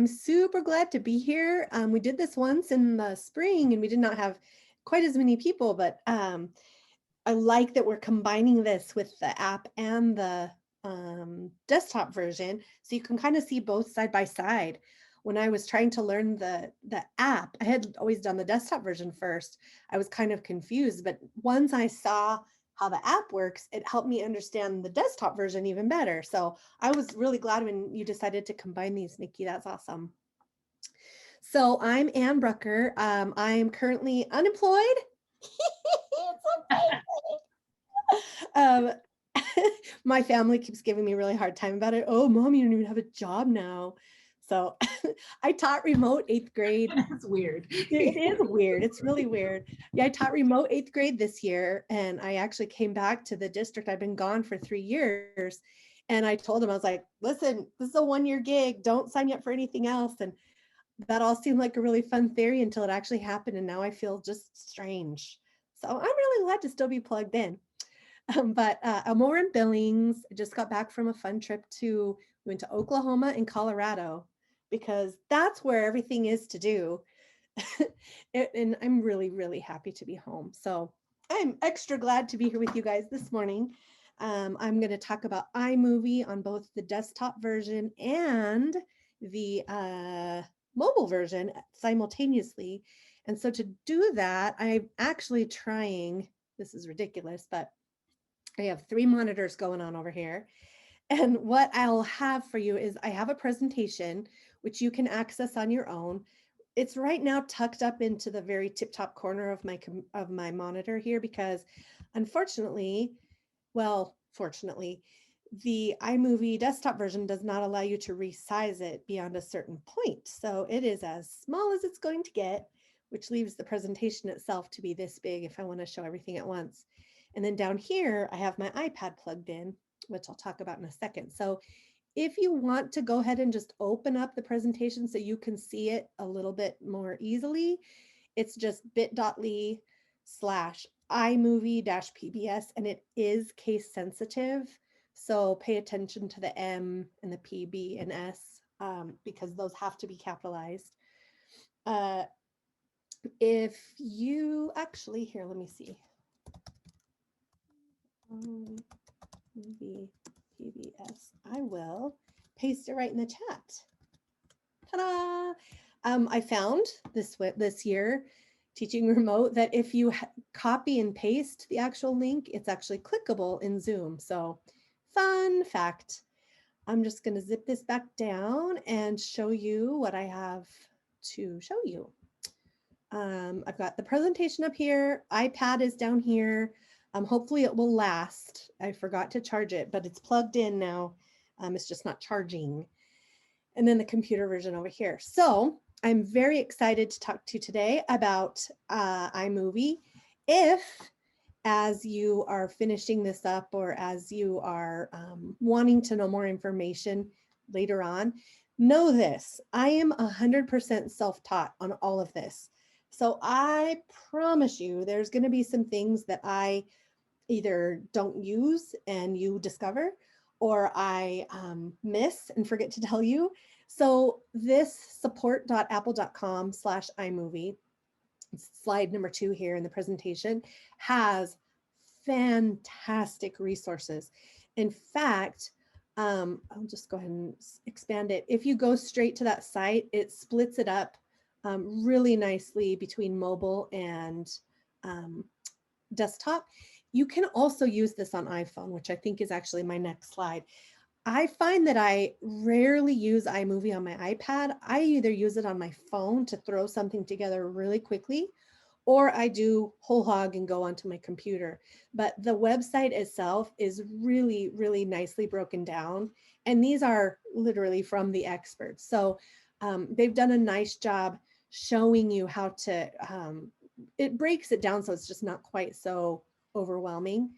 super glad to be here. We did this once in the spring and we did not have quite as many people, but I like that we're combining this with the app and the desktop version, so you can kind of see both side by side. When I was trying to learn the app, I had always done the desktop version first. I was kind of confused, but once I saw how the app works, it helped me understand the desktop version even better. So I was really glad when you decided to combine these, Nikki. That's awesome. So I'm Ann Brucker. I'm currently unemployed. It's okay. My family keeps giving me a really hard time about it. Oh, mom, you don't even have a job now. So I taught remote 8th grade. That's weird. It is weird. It's really weird. Yeah, I taught remote 8th grade this year, and I actually came back to the district. I've been gone for 3 years. And I told him, I was like, listen, this is a 1-year gig. Don't sign me up for anything else. And that all seemed like a really fun theory until it actually happened. And now I feel just strange. So I'm really glad to still be plugged in. But I'm over in Billings. I just got back from a fun trip we went to Oklahoma and Colorado because that's where everything is to do. And I'm really, really happy to be home. So I'm extra glad to be here with you guys this morning. I'm going to talk about iMovie on both the desktop version and the mobile version simultaneously. And so to do that, I'm actually trying, this is ridiculous, but I have 3 monitors going on over here. And what I'll have for you is I have a presentation which you can access on your own. It's right now tucked up into the very tip top corner of my monitor here because unfortunately, well, fortunately, the iMovie desktop version does not allow you to resize it beyond a certain point. So it is as small as it's going to get, which leaves the presentation itself to be this big if I want to show everything at once. And then down here, I have my iPad plugged in, which I'll talk about in a second. So if you want to go ahead and just open up the presentation so you can see it a little bit more easily, it's just bit.ly/iMovie-PBS, and it is case sensitive. So pay attention to the M and the P, B, and S because those have to be capitalized. If you actually, here, let me see. Movie PBS. I will paste it right in the chat. Ta-da! I found this year teaching remote that if you copy and paste the actual link, it's actually clickable in Zoom. So fun fact. I'm just going to zip this back down and show you what I have to show you. I've got the presentation up here. iPad is down here. Hopefully it will last. I forgot to charge it, but it's plugged in now. It's just not charging. And then the computer version over here. So I'm very excited to talk to you today about iMovie. If, as you are finishing this up or as you are wanting to know more information later on, know this, I am 100% self-taught on all of this. So I promise you there's going to be some things that I either don't use and you discover, or I miss and forget to tell you. So this support.apple.com/iMovie, slide number 2 here in the presentation, has fantastic resources. In fact, I'll just go ahead and expand it. If you go straight to that site, it splits it up really nicely between mobile and desktop. You can also use this on iPhone, which I think is actually my next slide. I find that I rarely use iMovie on my iPad. I either use it on my phone to throw something together really quickly, or I do whole hog and go onto my computer. But the website itself is really, really nicely broken down. And these are literally from the experts. So they've done a nice job showing you how to, it breaks it down so it's just not quite so overwhelming.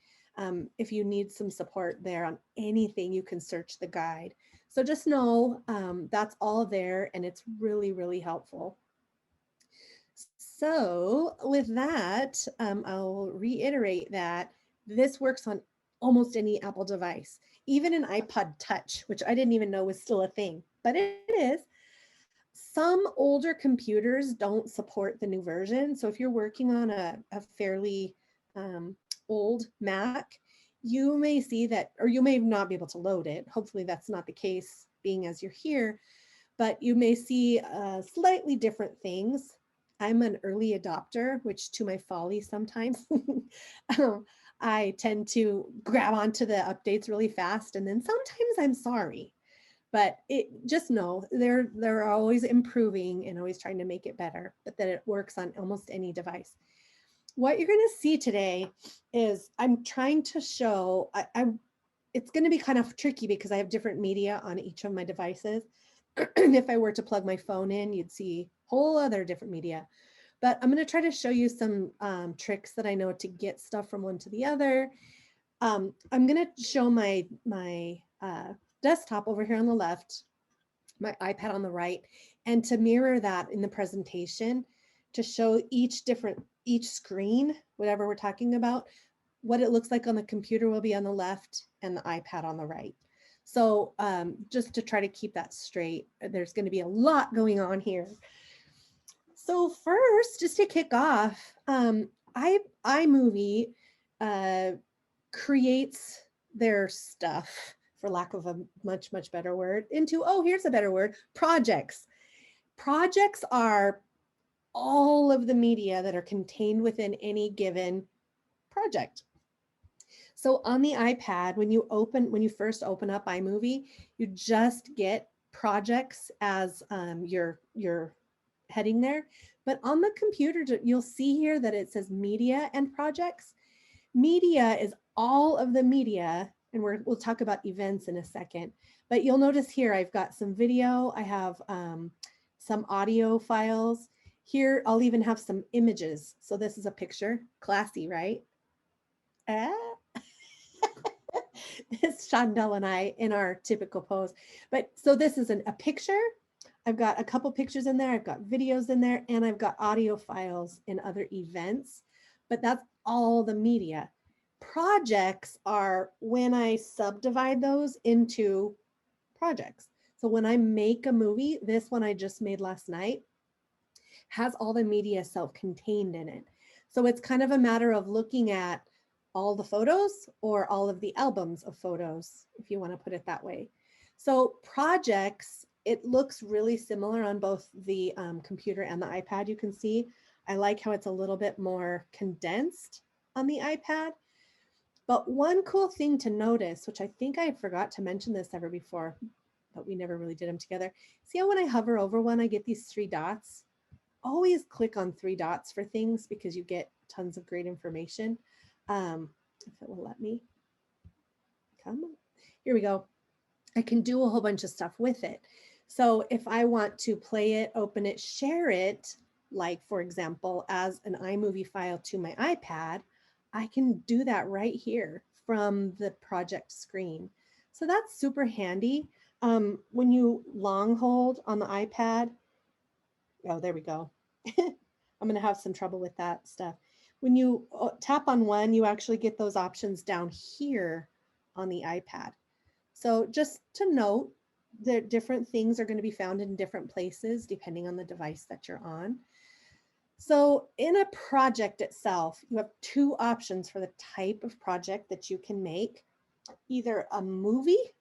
If you need some support there on anything, you can search the guide. So just know that's all there and it's really, really helpful. So with that, I'll reiterate that this works on almost any Apple device, even an iPod Touch, which I didn't even know was still a thing, but it is. Some older computers don't support the new version. So if you're working on a fairly old Mac, you may see that, or you may not be able to load it. Hopefully that's not the case being as you're here, but you may see slightly different things. I'm an early adopter, which to my folly sometimes, I tend to grab onto the updates really fast, and then sometimes I'm sorry. But just know they're always improving and always trying to make it better, but that it works on almost any device. What you're going to see today is I'm trying to show, it's going to be kind of tricky because I have different media on each of my devices. If I were to plug my phone in, you'd see whole other different media. But I'm going to try to show you some tricks that I know to get stuff from one to the other. I'm going to show my desktop over here on the left, my iPad on the right, and to mirror that in the presentation to show each screen, whatever we're talking about, what it looks like on the computer will be on the left and the iPad on the right. So just to try to keep that straight, there's going to be a lot going on here. So first, just to kick off, iMovie creates their stuff, for lack of a much better word, into, oh, here's a better word, projects. Projects are all of the media that are contained within any given project. So on the iPad, when you first open up iMovie, you just get projects as your heading there. But on the computer, you'll see here that it says media and projects. Media is all of the media, and we'll talk about events in a second. But you'll notice here I've got some video, I have some audio files. Here I'll even have some images. So this is a picture, classy, right? It's Shondell and I in our typical pose. But so this is a picture. I've got a couple pictures in there. I've got videos in there, and I've got audio files in other events. But that's all the media. Projects are when I subdivide those into projects. So when I make a movie, this one I just made last night has all the media self-contained in it. So it's kind of a matter of looking at all the photos or all of the albums of photos, if you want to put it that way. So projects, it looks really similar on both the computer and the iPad. You can see, I like how it's a little bit more condensed on the iPad. But one cool thing to notice, which I think I forgot to mention this ever before, but we never really did them together. See how when I hover over one, I get these 3 dots? Always click on 3 dots for things because you get tons of great information. If it will let me. Come on. Here we go. I can do a whole bunch of stuff with it. So if I want to play it, open it, share it, like for example, as an iMovie file to my iPad, I can do that right here from the project screen. So that's super handy. When you long hold on the iPad, oh, there we go. I'm going to have some trouble with that stuff. When you tap on one, you actually get those options down here on the iPad. So just to note that different things are going to be found in different places depending on the device that you're on. So in a project itself, you have 2 options for the type of project that you can make, either a movie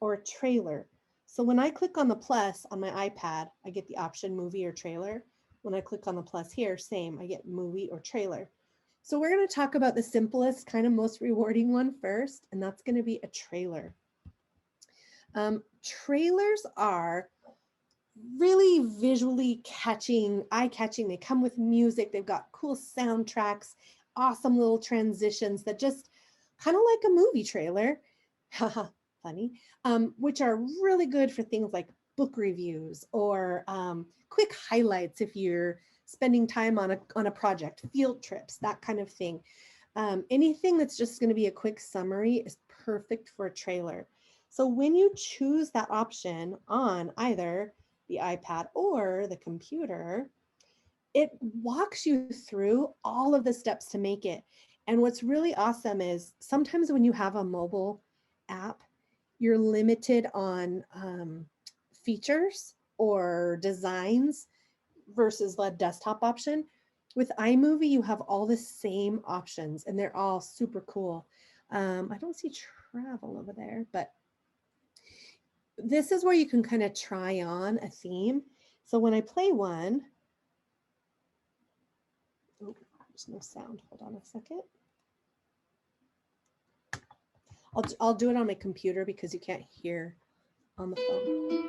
or a trailer. So when I click on the plus on my iPad, I get the option movie or trailer. When I click on the plus here, same, I get movie or trailer. So we're going to talk about the simplest, kind of most rewarding one first, and that's going to be a trailer. Trailers are really visually catching, eye-catching. They come with music. They've got cool soundtracks, awesome little transitions that just kind of like a movie trailer, haha, funny, which are really good for things like book reviews or quick highlights if you're spending time on a project, field trips, that kind of thing. Anything that's just going to be a quick summary is perfect for a trailer. So when you choose that option on either the iPad or the computer, it walks you through all of the steps to make it. And what's really awesome is sometimes when you have a mobile app, you're limited on features or designs versus the desktop option. With iMovie, you have all the same options and they're all super cool. I don't see travel over there, but this is where you can kind of try on a theme. So when I play one, oh, there's no sound. Hold on a second. I'll do it on my computer because you can't hear on the phone.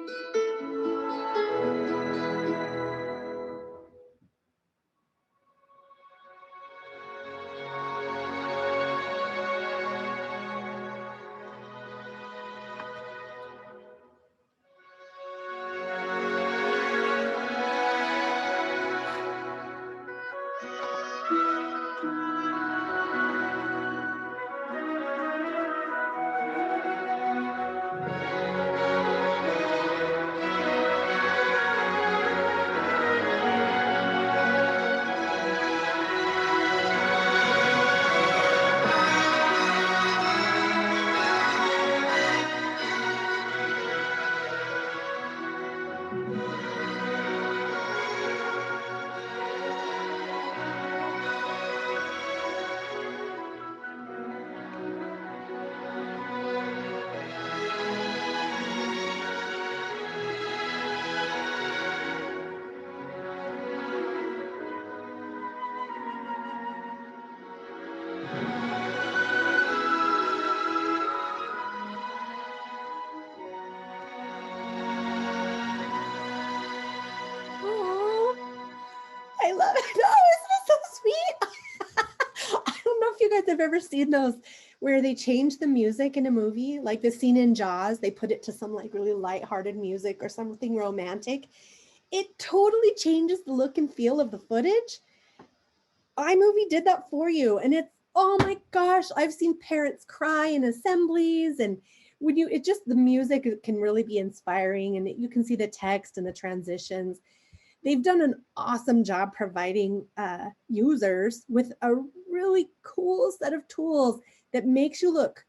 I love it. Oh, isn't it so sweet? I don't know if you guys have ever seen those where they change the music in a movie, like the scene in Jaws, they put it to some like really lighthearted music or something romantic. It totally changes the look and feel of the footage. iMovie did that for you. And it's, oh my gosh, I've seen parents cry in assemblies. And when you, it just, the music can really be inspiring and you can see the text and the transitions. They've done an awesome job providing users with a really cool set of tools that makes you look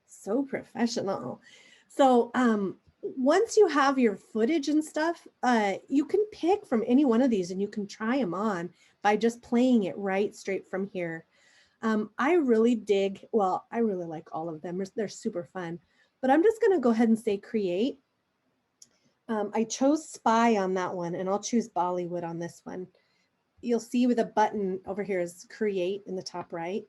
so professional. So once you have your footage and stuff, you can pick from any one of these and you can try them on by just playing it right straight from here. I really dig, well, I really like all of them. They're super fun, but I'm just gonna go ahead and say create. I chose Spy on that one, and I'll choose Bollywood on this one. You'll see with a button over here is create in the top right.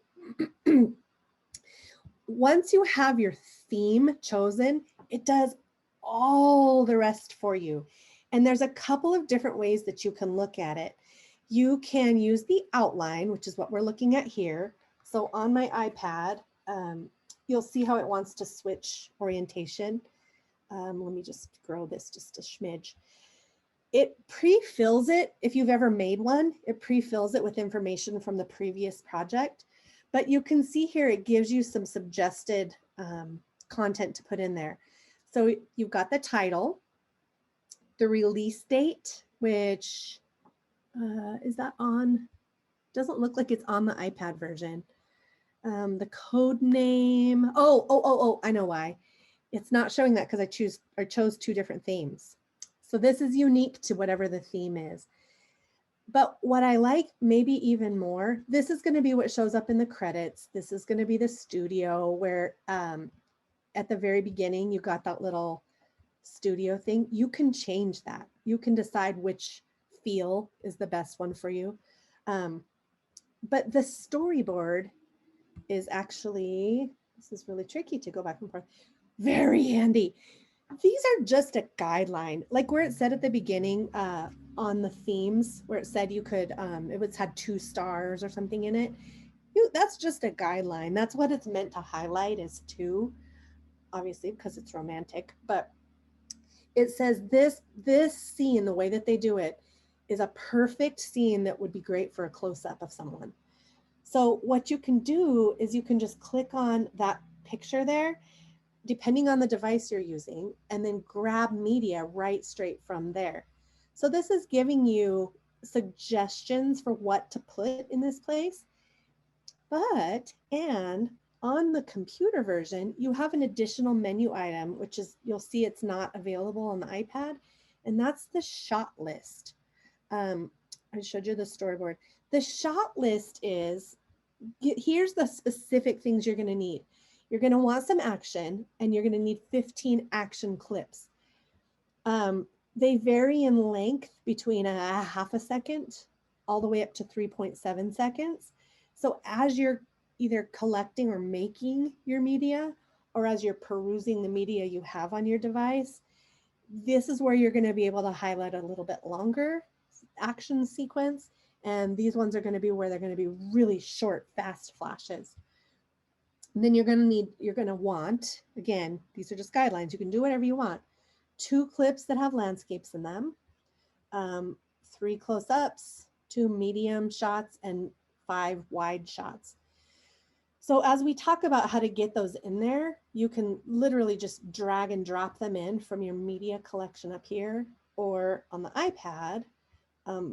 Once you have your theme chosen, it does all the rest for you. And there's a couple of different ways that you can look at it. You can use the outline, which is what we're looking at here. So on my iPad, you'll see how it wants to switch orientation. Let me just grow this just a smidge. It pre-fills it. If you've ever made one, it pre-fills it with information from the previous project. But you can see here, it gives you some suggested content to put in there. So you've got the title, the release date, which is that on? Doesn't look like it's on the iPad version. The code name. Oh, I know why. It's not showing that because I chose two different themes. So this is unique to whatever the theme is. But what I like maybe even more, this is going to be what shows up in the credits. This is going to be the studio where at the very beginning, you got that little studio thing. You can change that. You can decide which feel is the best one for you. But the storyboard is actually, this is really tricky to go back and forth, very handy. These are just a guideline, like where it said at the beginning on the themes, where it said you could, it was had 2 stars or something in it. That's just a guideline. That's what it's meant to highlight is 2, obviously because it's romantic. But it says this scene, the way that they do it, is a perfect scene that would be great for a close-up of someone. So what you can do is you can just click on that picture there, depending on the device you're using, and then grab media right straight from there. So this is giving you suggestions for what to put in this place. And on the computer version, you have an additional menu item, which is, you'll see it's not available on the iPad. and that's the shot list. I showed you the storyboard. The shot list is, here's the specific things you're going to need. You're going to want some action, and you're going to need 15 action clips. They vary in length between a half a second all the way up to 3.7 seconds. So as you're either collecting or making your media, or as you're perusing the media you have on your device, this is where you're going to be able to highlight a little bit longer action sequence. And these ones are going to be where they're going to be really short, fast flashes. And then you're going to want, again, these are just guidelines. You can do whatever you want. 2 clips that have landscapes in them, 3 close-ups, 2 medium shots, and 5 wide shots. So as we talk about how to get those in there, you can literally just drag and drop them in from your media collection up here, or on the iPad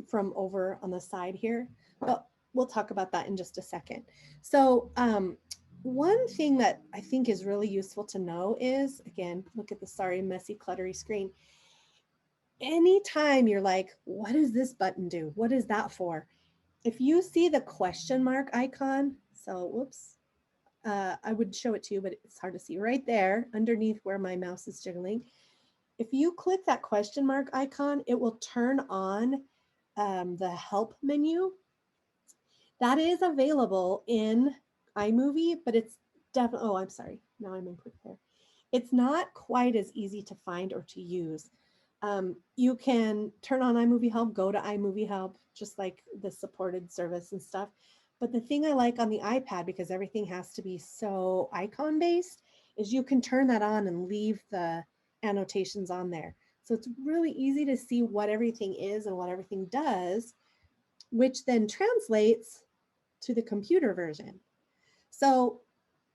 from over on the side here. But we'll talk about that in just a second. So one thing that I think is really useful to know is, again, look at the sorry, messy, cluttery screen. Anytime you're like, what does this button do? What is that for? If you see the question mark icon, so whoops, I would show it to you, but it's hard to see right there underneath where my mouse is jiggling. If you click that question mark icon, it will turn on the help menu. That is available in iMovie, but it's definitely, oh, I'm sorry. Now I'm in Quick Pair. It's not quite as easy to find or to use. You can turn on iMovie Help, go to iMovie Help, just like the supported service and stuff. But the thing I like on the iPad, because everything has to be so icon based, is you can turn that on and leave the annotations on there. So it's really easy to see what everything is and what everything does, which then translates to the computer version. So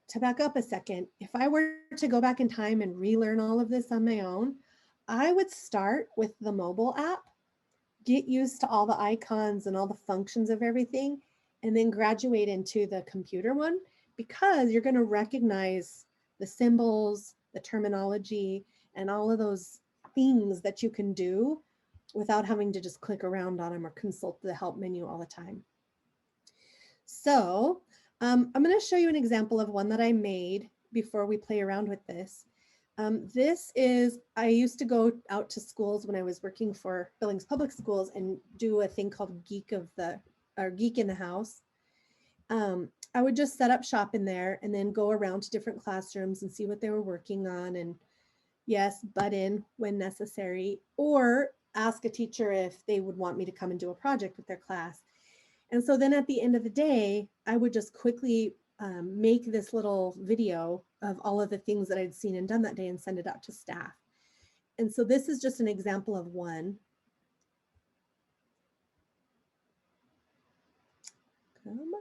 to back up a second, if I were to go back in time and relearn all of this on my own, I would start with the mobile app, get used to all the icons and all the functions of everything, and then graduate into the computer one, because you're going to recognize the symbols, the terminology, and all of those things that you can do without having to just click around on them or consult the help menu all the time. So I'm going to show you an example of one that I made before we play around with this. This is, I used to go out to schools when I was working for Billings Public Schools and do a thing called Geek in the House. I would just set up shop in there and then go around to different classrooms and see what they were working on, and yes, butt in when necessary, or ask a teacher if they would want me to come and do a project with their class. And so then at the end of the day, I would just quickly make this little video of all of the things that I'd seen and done that day and send it out to staff. And so this is just an example of one. Come.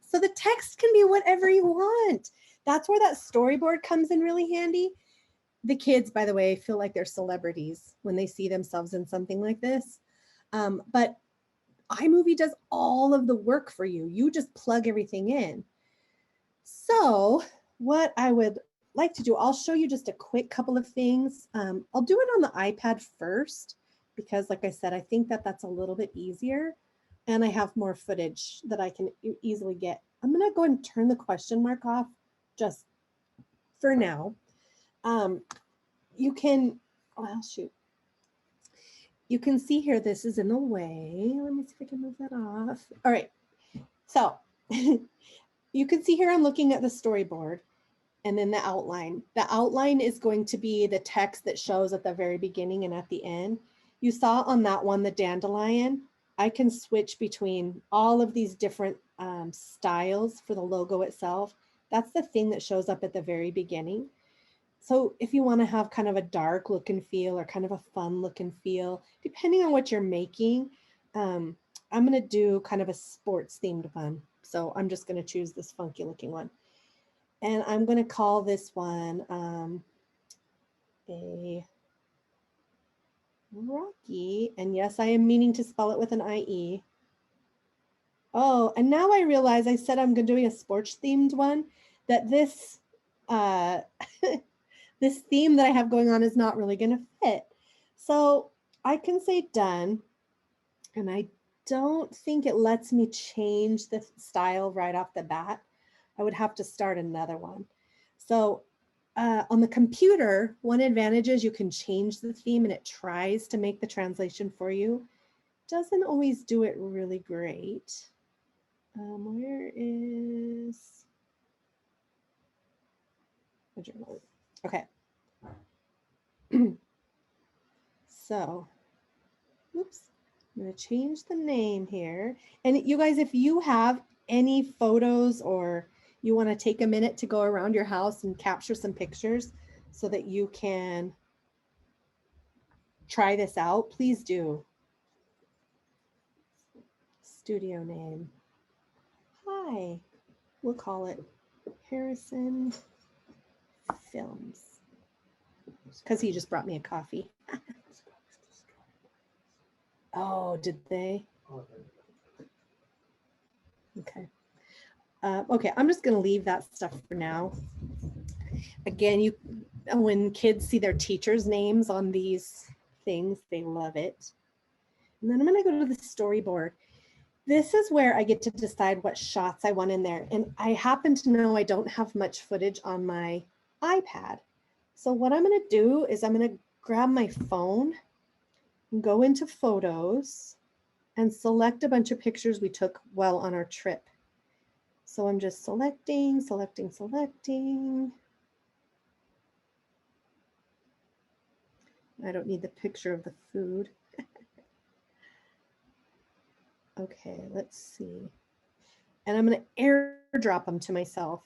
So the text can be whatever you want. That's where that storyboard comes in really handy. The kids, by the way, feel like they're celebrities when they see themselves in something like this. But iMovie does all of the work for you. You just plug everything in. So what I would like to do, I'll show you just a quick couple of things. I'll do it on the iPad first, because like I said, I think that that's a little bit easier. and I have more footage that I can easily get. I'm going to go and turn the question mark off just for now. You can, oh, shoot. You can see here, this is in the way. Let me see if I can move that off. All right. So you can see here, I'm looking at the storyboard and then the outline. The outline is going to be the text that shows at the very beginning and at the end. You saw on that one, the dandelion. I can switch between all of these different styles for the logo itself. That's the thing that shows up at the very beginning. So if you want to have kind of a dark look and feel or kind of a fun look and feel, depending on what you're making, I'm going to do kind of a sports themed one. So I'm just going to choose this funky looking one. And I'm going to call this one a Rocky. And yes, I am meaning to spell it with an IE. Oh, and now I realize I said I'm doing a sports themed one, that this this theme that I have going on is not really going to fit. So I can say done, and I don't think it lets me change the style right off the bat. I would have to start another one. So on the computer, one advantage is you can change the theme and it tries to make the translation for you. Doesn't always do it really great. Where is the journal? Okay. So, oops, I'm going to change the name here. And you guys, if you have any photos or you want to take a minute to go around your house and capture some pictures so that you can try this out, please do. Studio name. Hi, we'll call it Harrison Films, because he just brought me a coffee. Oh, did they? Okay. Okay, I'm just going to leave that stuff for now. Again, when kids see their teachers' names on these things, they love it. And then I'm going to go to the storyboard. This is where I get to decide what shots I want in there. And I happen to know I don't have much footage on my iPad. So what I'm going to do is I'm going to grab my phone and go into photos and select a bunch of pictures we took while on our trip. So I'm just selecting. I don't need the picture of the food. Okay, let's see. And I'm going to airdrop them to myself.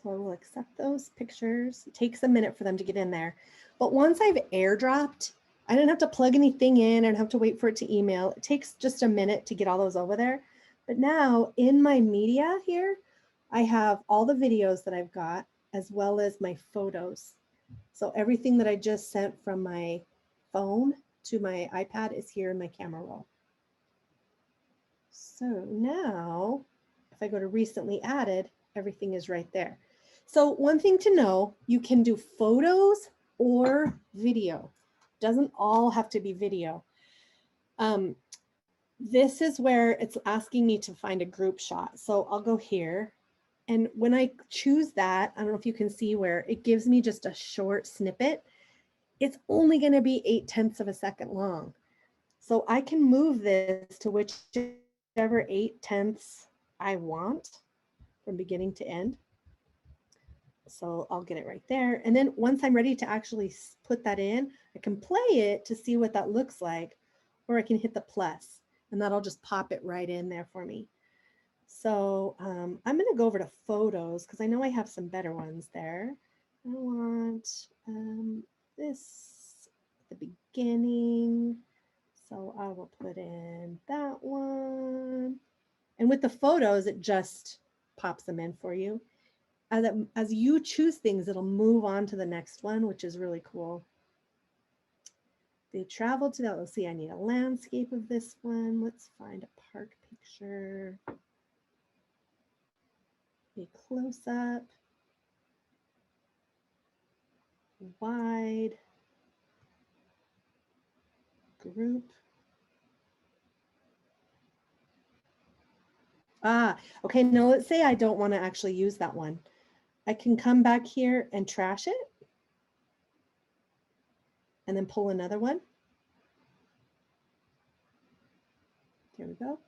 So I will accept those pictures. It takes a minute for them to get in there. But once I've airdropped, I don't have to plug anything in. I don't have to wait for it to email. It takes just a minute to get all those over there. But now in my media here, I have all the videos that I've got as well as my photos. So everything that I just sent from my phone to my iPad is here in my camera roll. So now if I go to recently added, everything is right there. So one thing to know, you can do photos or video. Doesn't all have to be video. This is where it's asking me to find a group shot. So I'll go here. And when I choose that, I don't know if you can see where it gives me just a short snippet. It's only going to be 0.8 of a second long. So I can move this to whichever 0.8 I want from beginning to end. So I'll get it right there. And then once I'm ready to actually put that in, I can play it to see what that looks like, or I can hit the plus and that'll just pop it right in there for me. So I'm going to go over to photos because I know I have some better ones there. I want this at the beginning. So I will put in that one. And with the photos, it just pops them in for you. As you choose things, it'll move on to the next one, which is really cool. They traveled to that. Let's see, I need a landscape of this one. Let's find a park picture. A close up. Wide. Group. Ah, okay, now let's say I don't want to actually use that one. I can come back here and trash it and then pull another one. There we go.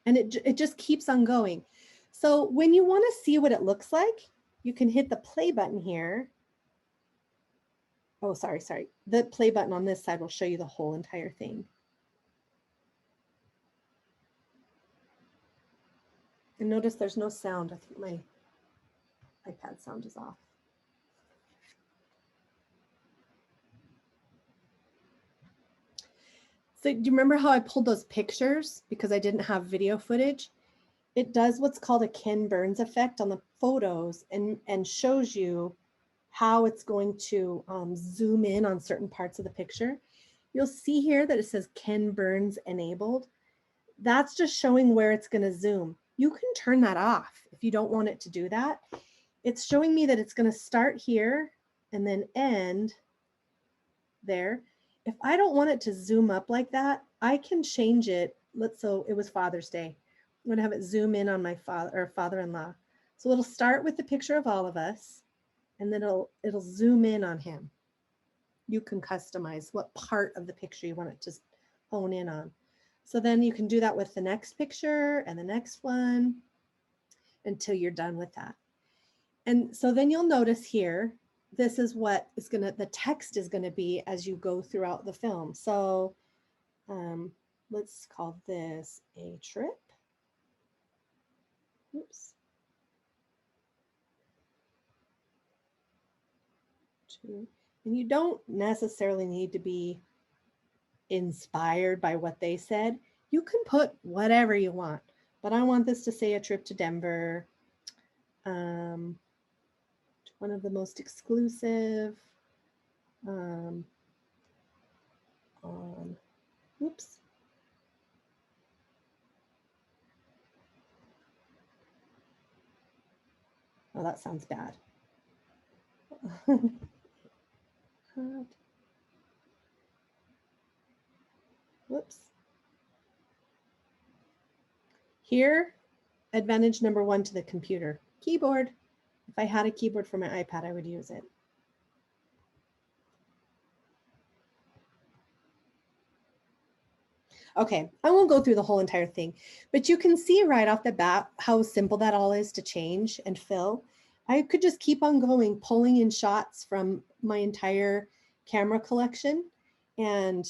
And it just keeps on going. So when you want to see what it looks like, you can hit the play button here. Oh, sorry. The play button on this side will show you the whole entire thing. And notice there's no sound. I think my iPad sound is off. So do you remember how I pulled those pictures because I didn't have video footage? It does what's called a Ken Burns effect on the photos and shows you how it's going to zoom in on certain parts of the picture. You'll see here that it says Ken Burns enabled. That's just showing where it's going to zoom. You can turn that off if you don't want it to do that. It's showing me that it's going to start here and then end there. If I don't want it to zoom up like that, I can change it. So it was Father's Day. I'm going to have it zoom in on my father-in-law. So it'll start with the picture of all of us, and then it'll zoom in on him. You can customize what part of the picture you want it to hone in on. So then you can do that with the next picture and the next one until you're done with that. And so then you'll notice here, this is what is the text is going to be as you go throughout the film. So let's call this a trip. Oops. And you don't necessarily need to be inspired by what they said. You can put whatever you want, but I want this to say a trip to Denver. One of the most exclusive oops. Oh, that sounds bad. Whoops. Here, advantage number one to the computer. Keyboard. If I had a keyboard for my iPad, I would use it. Okay, I won't go through the whole entire thing, but you can see right off the bat how simple that all is to change and fill. I could just keep on going, pulling in shots from my entire camera collection and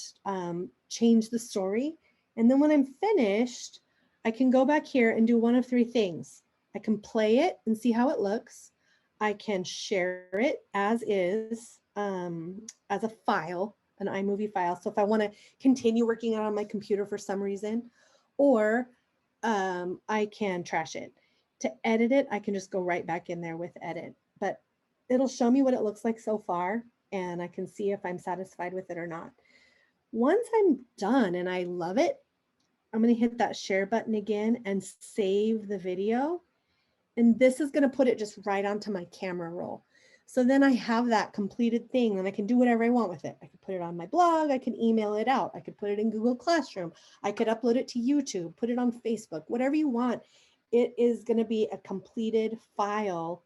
change the story. And then when I'm finished, I can go back here and do one of three things. I can play it and see how it looks. I can share it as is, as a file, an iMovie file. So if I want to continue working on my computer for some reason, or I can trash it. To edit it, I can just go right back in there with edit, but it'll show me what it looks like so far, and I can see if I'm satisfied with it or not. Once I'm done and I love it, I'm going to hit that share button again and save the video. And this is going to put it just right onto my camera roll. So then I have that completed thing and I can do whatever I want with it. I could put it on my blog. I can email it out. I could put it in Google Classroom. I could upload it to YouTube, put it on Facebook, whatever you want. It is going to be a completed file,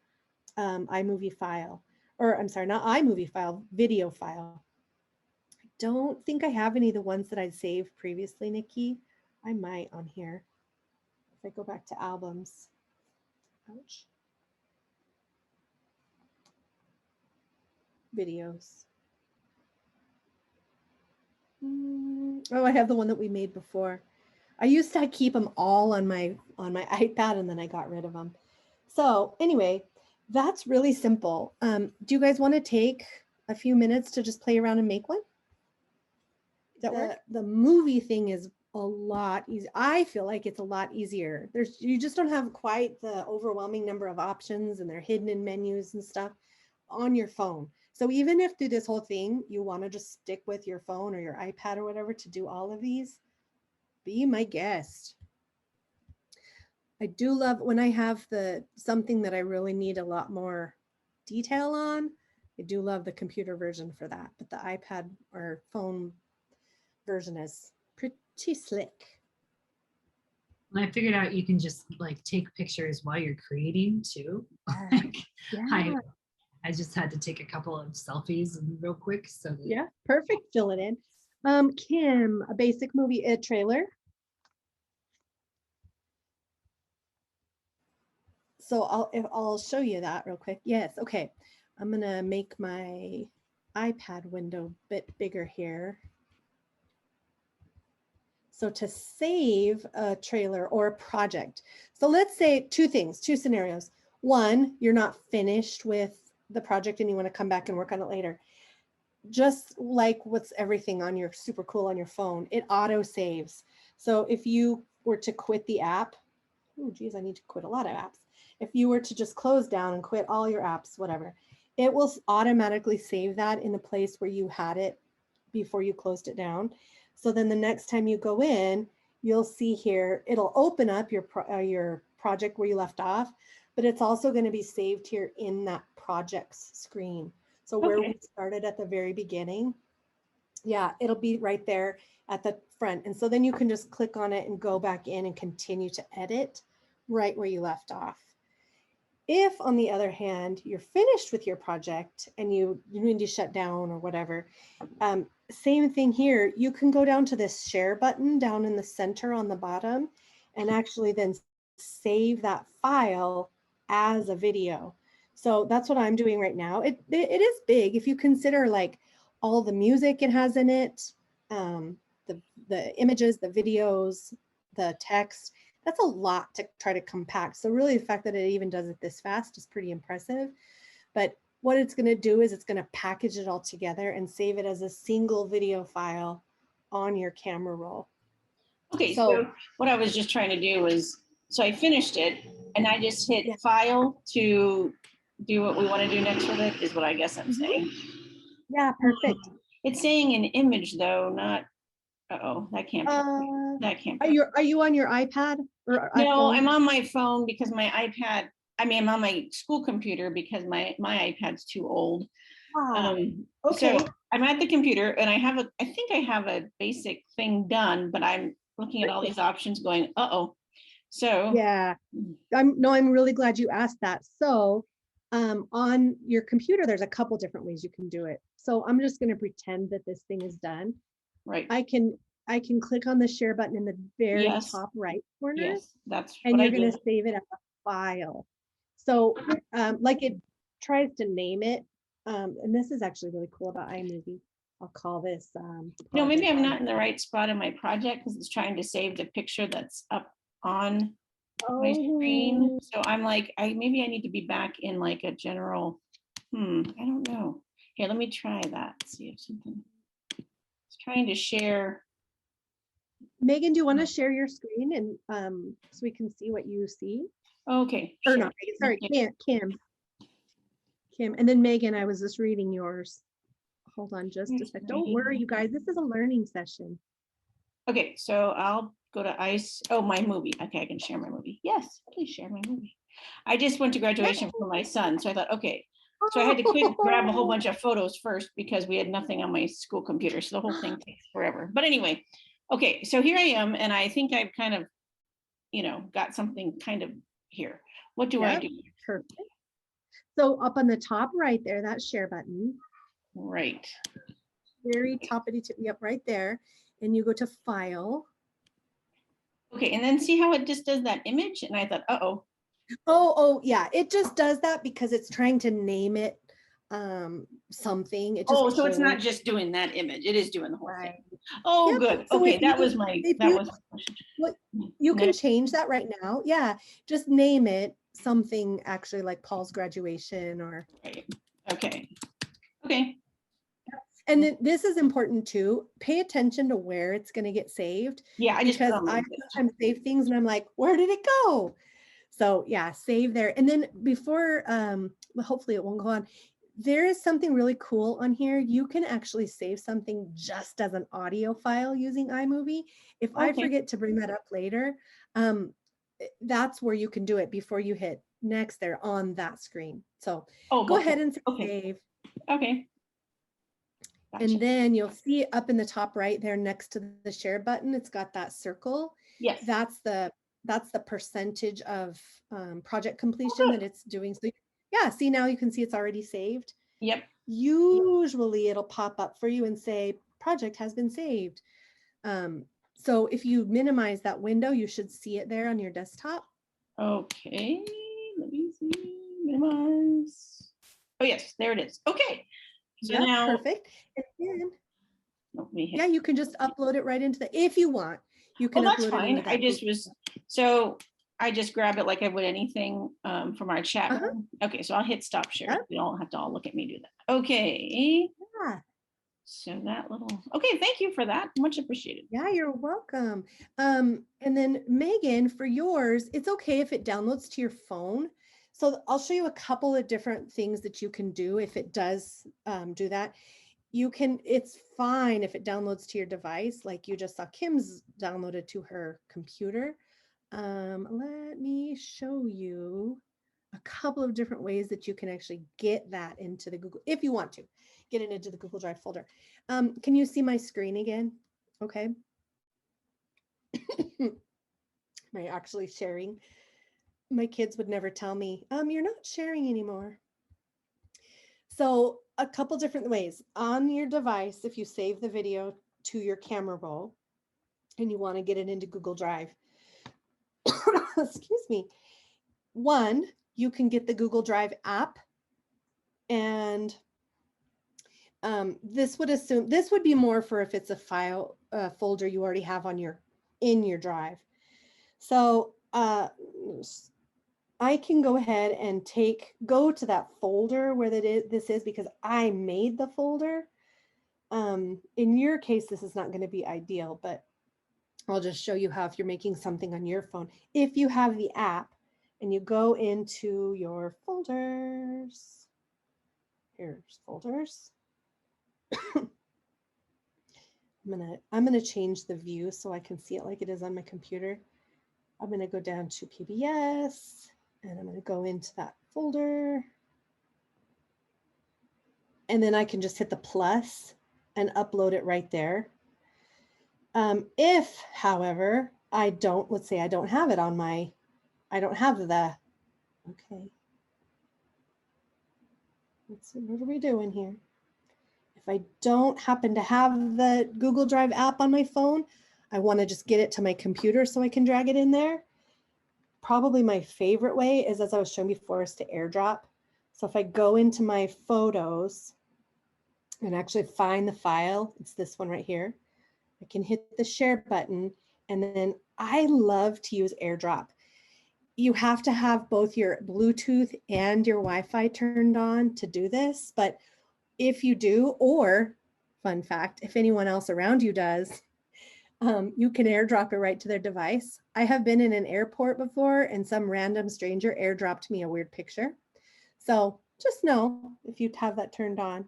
iMovie file, or I'm sorry, not iMovie file, video file. I don't think I have any of the ones that I'd saved previously, Nikki. I might on here. If I go back to albums. Ouch. Videos. Oh, I have the one that we made before. I used to keep them all on my iPad and then I got rid of them. So anyway, that's really simple. Do you guys want to take a few minutes to just play around and make one? The movie thing is a lot easier. I feel like it's a lot easier. You just don't have quite the overwhelming number of options and they're hidden in menus and stuff on your phone. So even if through this whole thing, you want to just stick with your phone or your iPad or whatever to do all of these, be my guest. I do love when I have something that I really need a lot more detail on. I do love the computer version for that, but the iPad or phone version is pretty slick. And I figured out you can just like take pictures while you're creating too. Like, Yeah. I just had to take a couple of selfies real quick. So that, Yeah, perfect. Fill it in. Kim, a basic movie trailer. So I'll show you that real quick. Yes, okay. I'm gonna make my iPad window a bit bigger here. So to save a trailer or a project. So let's say two things, two scenarios. One, you're not finished with the project and you want to come back and work on it later. Just like what's everything on your super cool on your phone, it auto saves. So if you were to quit the app, oh geez, I need to quit a lot of apps. If you were to just close down and quit all your apps, whatever, it will automatically save that in the place where you had it before you closed it down. So then the next time you go in, you'll see here, it'll open up your project where you left off, but it's also going to be saved here in that projects screen. So where we started at the very beginning, yeah, it'll be right there at the front. And so then you can just click on it and go back in and continue to edit right where you left off. If, on the other hand, you're finished with your project and you need to shut down or whatever, same thing here. You can go down to this share button down in the center on the bottom and actually then save that file as a video. So that's what I'm doing right now. It is big if you consider like all the music it has in it, the images, the videos, the text. That's a lot to try to compact. So really the fact that it even does it this fast is pretty impressive. But what it's going to do is it's going to package it all together and save it as a single video file on your camera roll. Okay, so what I was just trying to do was, so I finished it and I just hit file to do what we want to do next with it, is what I guess I'm saying. Yeah, perfect. It's saying an image though, not, uh-oh, that can't be. That can't be. Are you on your iPad or No, iPhone? I'm on my phone because my iPad, I mean, I'm on my school computer because my iPad's too old. Okay. So I'm at the computer and I think I have a basic thing done, but I'm looking at all these options going, uh-oh. So yeah, I'm really glad you asked that. So on your computer, there's a couple different ways you can do it. So I'm just going to pretend that this thing is done. Right. I can click on the share button in the very top right corner. Yes, that's and you're going to save it as a file. So like it tries to name it. And this is actually really cool about iMovie. I'll call this. No, maybe I'm not in the right spot in my project because it's trying to save the picture that's up on my screen. So I'm like, maybe I need to be back in like a general, I don't know. Here, let me try that. See if something. It's trying to share. Megan, do you want to share your screen and so we can see what you see? Okay. Or sure. not, sorry, Kim, and then Megan, I was just reading yours. Hold on just a sec. Don't worry, you guys. This is a learning session. Okay, so I'll go to my movie. Okay, I can share my movie. Yes, please share my movie. I just went to graduation for my son, so I thought, okay. So I had to quick grab a whole bunch of photos first because we had nothing on my school computer, so the whole thing takes forever. But anyway, okay, so here I am, and I think I've kind of, got something kind of here. What do I do? Perfect. So up on the top right there, that share button. Right. Very toppity tip, yep, right there. And you go to file. Okay, and then see how it just does that image? And I thought, uh-oh. Oh, yeah, it just does that because it's trying to name it something. It just so it's not just doing that image, it is doing the whole thing. Oh, yep. good. So okay, that was my you can change that right now. Yeah, just name it something actually like Paul's graduation or okay. And then this is important too. Pay attention to where it's going to get saved. Yeah, because I sometimes save things and I'm like, where did it go? So yeah, save there. And then before, hopefully it won't go on. There is something really cool on here. You can actually save something just as an audio file using iMovie. If I forget to bring that up later, that's where you can do it before you hit next there on that screen. So go ahead and save. Okay. Gotcha. And then you'll see up in the top right there next to the share button, it's got that circle. Yes. That's the percentage of project completion that it's doing. So yeah, see, now you can see it's already saved. Yep. Usually it'll pop up for you and say project has been saved. So if you minimize that window, you should see it there on your desktop. Okay, let me see. Minimize. Oh yes, there it is. Okay. So Yeah, now, perfect. And then, let me hit. yeah, you can just upload it right into the, if you want, you can Well, that's upload it fine. into that. I just was, so I just grab it like I would anything from our chat room. Okay, so I'll hit stop share. Yep. You don't have to all look at me do that. Okay. Yeah. So that little, okay, thank you for that. Much appreciated. Yeah, you're welcome. And then Megan, for yours, it's okay if it downloads to your phone. So I'll show you a couple of different things that you can do if it does do that. You can, it's fine if it downloads to your device, like you just saw Kim's downloaded to her computer. Let me show you a couple of different ways that you can actually get that into the Google, if you want to get it into the Google Drive folder. Can you see my screen again? Okay. Am I actually sharing? My kids would never tell me, you're not sharing anymore. So a couple different ways on your device. If you save the video to your camera roll and you want to get it into Google Drive, excuse me. One, you can get the Google Drive app, and this would be more for if it's a file folder you already have on in your drive. So I can go ahead and go to that folder where this is, because I made the folder. In your case, this is not going to be ideal, but I'll just show you how, if you're making something on your phone, if you have the app and you go into your folders, here's folders. I'm gonna change the view so I can see it like it is on my computer. I'm gonna go down to PBS and I'm gonna go into that folder. And then I can just hit the plus and upload it right there. If, however, let's say I don't have it on my, okay. Let's see, what are we doing here? If I don't happen to have the Google Drive app on my phone, I want to just get it to my computer so I can drag it in there. Probably my favorite way is, as I was showing before, is to AirDrop. So if I go into my photos and actually find the file, it's this one right here. I can hit the share button, and then I love to use AirDrop. You have to have both your Bluetooth and your Wi-Fi turned on to do this, but if you do, or fun fact, if anyone else around you does, you can AirDrop it right to their device. I have been in an airport before and some random stranger AirDropped me a weird picture. So just know if you have that turned on.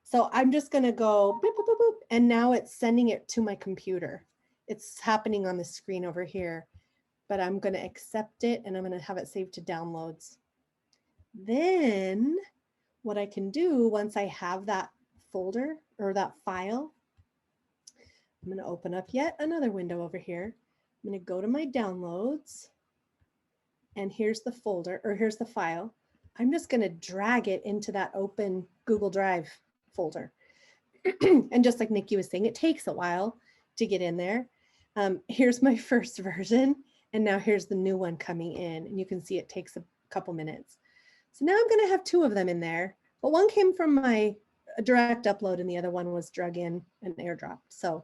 So I'm just going to go boop, boop, boop, boop, and now it's sending it to my computer. It's happening on the screen over here, but I'm going to accept it and I'm going to have it saved to downloads. Then what I can do once I have that folder or that file, I'm going to open up yet another window over here. I'm going to go to my downloads, and here's the folder, or here's the file. I'm just going to drag it into that open Google Drive folder. And just like Nikki was saying, it takes a while to get in there. Here's my first version, and now here's the new one coming in, and you can see it takes a couple minutes. So now I'm going to have two of them in there, but one came from my direct upload and the other one was drug in and AirDropped. So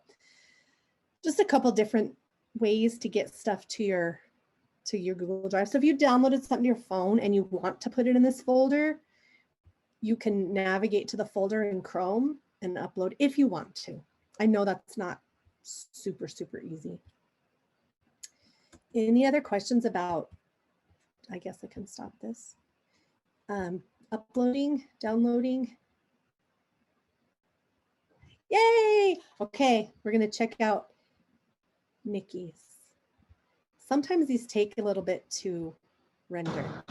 just a couple different ways to get stuff to your Google Drive. So if you downloaded something to your phone and you want to put it in this folder, you can navigate to the folder in Chrome and upload if you want to. I know that's not super, super easy. Any other questions about, I guess I can stop this. Uploading, downloading. Yay! Okay, we're gonna check out Nikki's. Sometimes these take a little bit to render.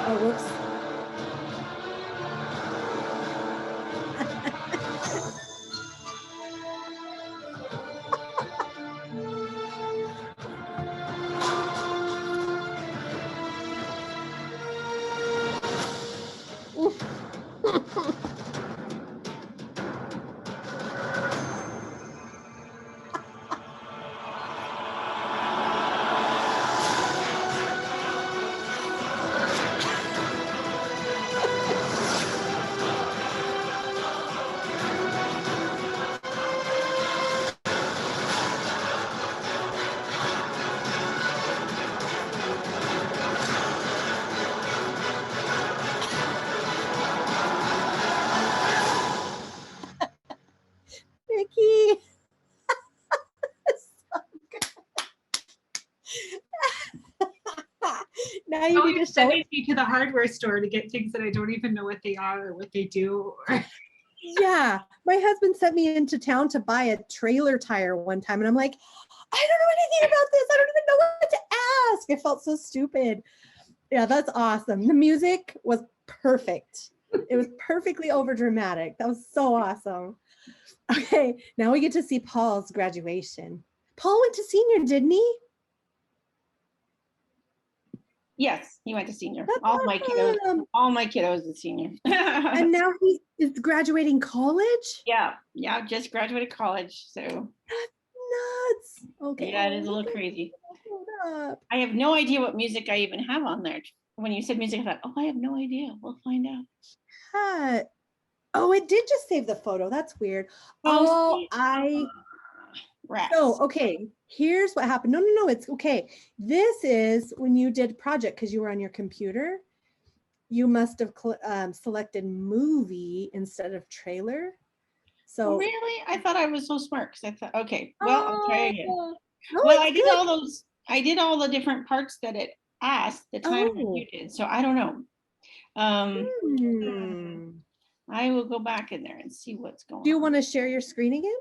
Oh, whoops. Mickey. Now you need to show sending it. me to the hardware store to get things that I don't even know what they are or what they do. Yeah, my husband sent me into town to buy a trailer tire one time, and I'm like, I don't know anything about this. I don't even know what to ask. I felt so stupid. Yeah, that's awesome. The music was perfect. It was perfectly over dramatic. That was so awesome. Okay, now we get to see Paul's graduation. Paul went to senior, didn't he? Yes, he went to senior. That's All my kiddos, awesome. all my kiddos is senior. And now he is graduating college? Yeah, just graduated college. So Nuts. Okay. yeah, it is a little crazy. Hold up. I have no idea what music I even have on there. When you said music, I thought, oh, I have no idea. We'll find out. Oh, it did just save the photo. That's weird. Oh, rats. No, okay. Here's what happened. No, it's okay. This is when you did project because you were on your computer. You must have selected movie instead of trailer. So really, I thought I was so smart because I thought, okay, well, I'll try again. No, Well, I did all those. I did all the different parts that it asked the time that you did. So I don't know. I will go back in there and see what's going on. Do you want to share your screen again?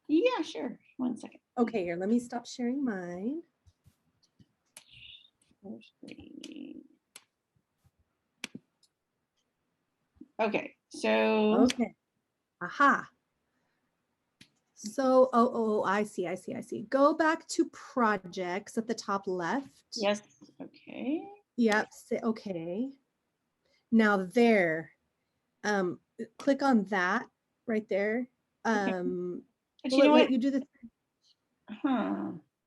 Yeah, sure. 1 second. Okay, here, let me stop sharing mine. Okay, so. Okay. Aha. So, I see. Go back to projects at the top left. Yes, okay. Yep, okay. Now there, click on that right there. Okay. But you know what? You do the.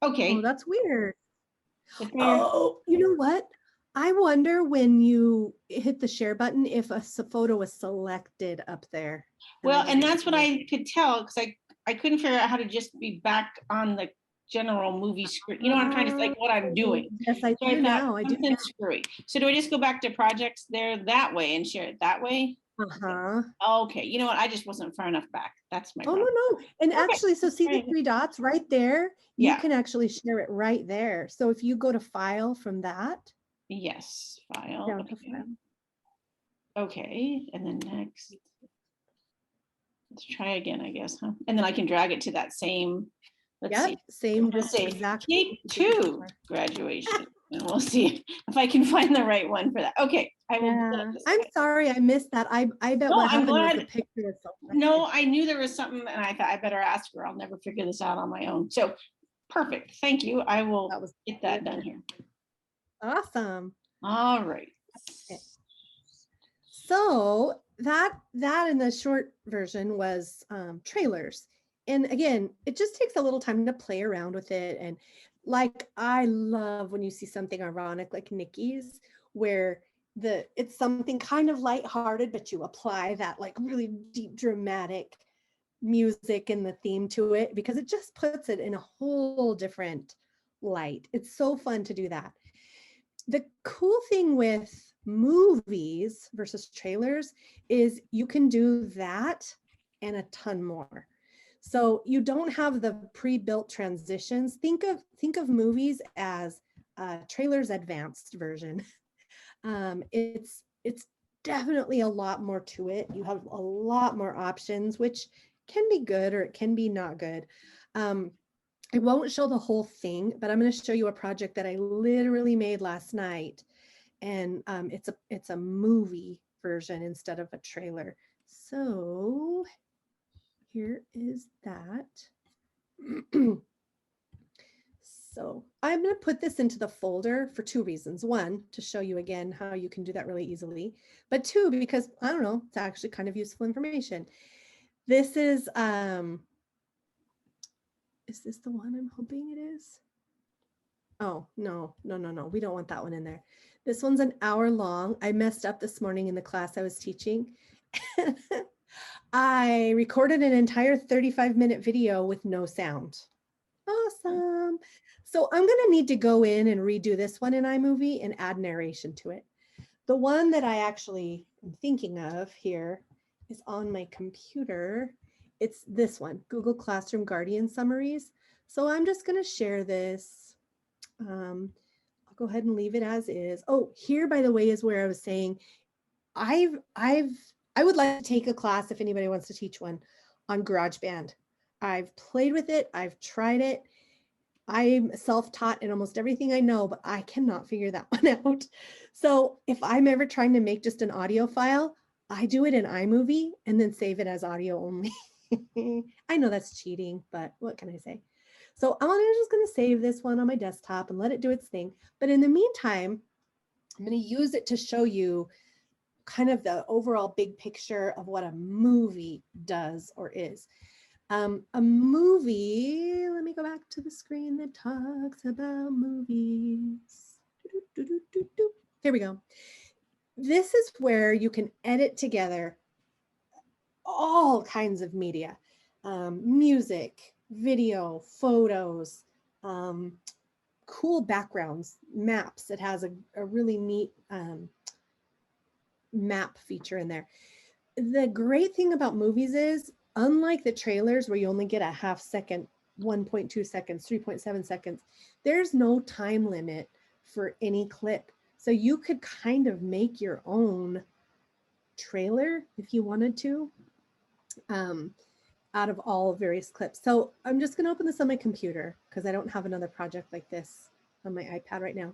Okay. Oh, that's weird. Oh, you know what? I wonder when you hit the share button if a photo was selected up there. Well, and that's what I could tell because I couldn't figure out how to just be back on the general movie screen. You know what I'm trying to say, like what I'm doing. Yes, I do now. I do. Something screwy. So do I just go back to projects there that way and share it that way? Okay. You know what? I just wasn't far enough back. That's my problem. No. And actually, so see the 3 dots right there? You can actually share it right there. So if you go to file from that. Yes, file. Down to file. Okay, and then next. Let's try again, I guess, huh? And then I can drag it to that same. Let's see. Same, just exactly. Take 2 graduation. And we'll see if I can find the right one for that. Okay, I will. I'm sorry, I missed that. I bet what happened was the picture is so no, I knew there was something, and I thought I better ask her. I'll never figure this out on my own. So perfect. Thank you. I will get that done here. Awesome. All right. Okay. So that in the short version was trailers. And again, it just takes a little time to play around with it. And like, I love when you see something ironic like Nikki's, where it's something kind of lighthearted, but you apply that like really deep dramatic music and the theme to it, because it just puts it in a whole different light. It's so fun to do that. The cool thing with movies versus trailers is you can do that and a ton more. So you don't have the pre-built transitions. Think of movies as trailers advanced version. It's definitely a lot more to it. You have a lot more options, which can be good or it can be not good. I won't show the whole thing, but I'm going to show you a project that I literally made last night. and it's a movie version instead of a trailer. So here is that. So I'm going to put this into the folder for two reasons. One, to show you again how you can do that really easily. But two, because I don't know, it's actually kind of useful information. This is this the one I'm hoping it is? Oh, no. We don't want that one in there. This one's an hour long. I messed up this morning in the class I was teaching. I recorded an entire 35-minute video with no sound. Awesome. So I'm going to need to go in and redo this one in iMovie and add narration to it. The one that I actually am thinking of here is on my computer. It's this one, Google Classroom Guardian Summaries. So I'm just going to share this. I'll go ahead and leave it as is. Oh, here, by the way, is where I was saying I would like to take a class if anybody wants to teach one on GarageBand. I've played with it. I've tried it. I'm self-taught in almost everything I know, but I cannot figure that one out. So if I'm ever trying to make just an audio file, I do it in iMovie and then save it as audio only. I know that's cheating, but what can I say? So I'm just going to save this one on my desktop and let it do its thing. But in the meantime, I'm going to use it to show you kind of the overall big picture of what a movie does or is. A movie, let me go back to the screen that talks about movies. Here we go. This is where you can edit together all kinds of media, music, video, photos, cool backgrounds, maps. It has a really neat map feature in there. The great thing about movies is, unlike the trailers where you only get a half second, 1.2 seconds, 3.7 seconds, there's no time limit for any clip. So you could kind of make your own trailer if you wanted to, out of all various clips. So I'm just going to open this on my computer because I don't have another project like this on my iPad right now.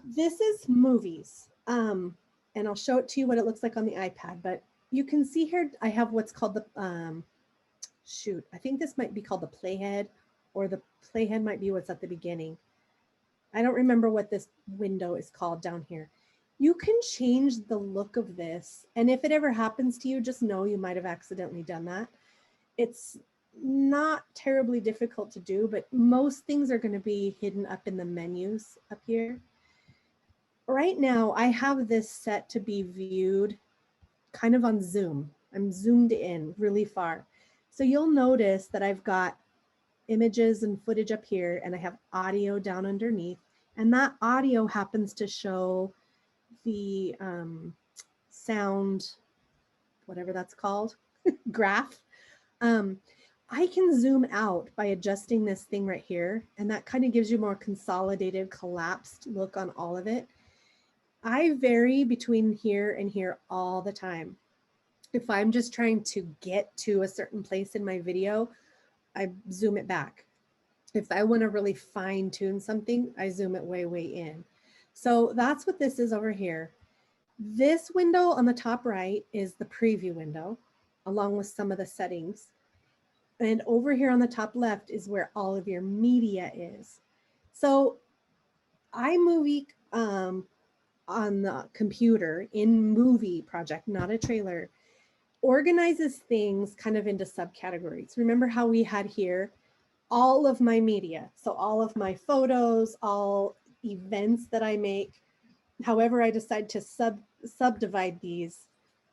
This is movies. And I'll show it to you what it looks like on the iPad, but you can see here, I have what's called the, I think this might be called the playhead, or the playhead might be what's at the beginning. I don't remember what this window is called down here. You can change the look of this. And if it ever happens to you, just know you might have accidentally done that. It's not terribly difficult to do, but most things are going to be hidden up in the menus up here. Right now, I have this set to be viewed kind of on zoom. I'm zoomed in really far. So you'll notice that I've got images and footage up here, and I have audio down underneath. And that audio happens to show the sound, whatever that's called, graph. I can zoom out by adjusting this thing right here, and that kind of gives you more consolidated, collapsed look on all of it. I vary between here and here all the time. If I'm just trying to get to a certain place in my video, I zoom it back. If I want to really fine tune something, I zoom it way, way in. So that's what this is over here. This window on the top right is the preview window, along with some of the settings. And over here on the top left is where all of your media is. So iMovie, on the computer in movie project, not a trailer, organizes things kind of into subcategories. Remember how we had here all of my media. So all of my photos, all events that I make, however I decide to subdivide these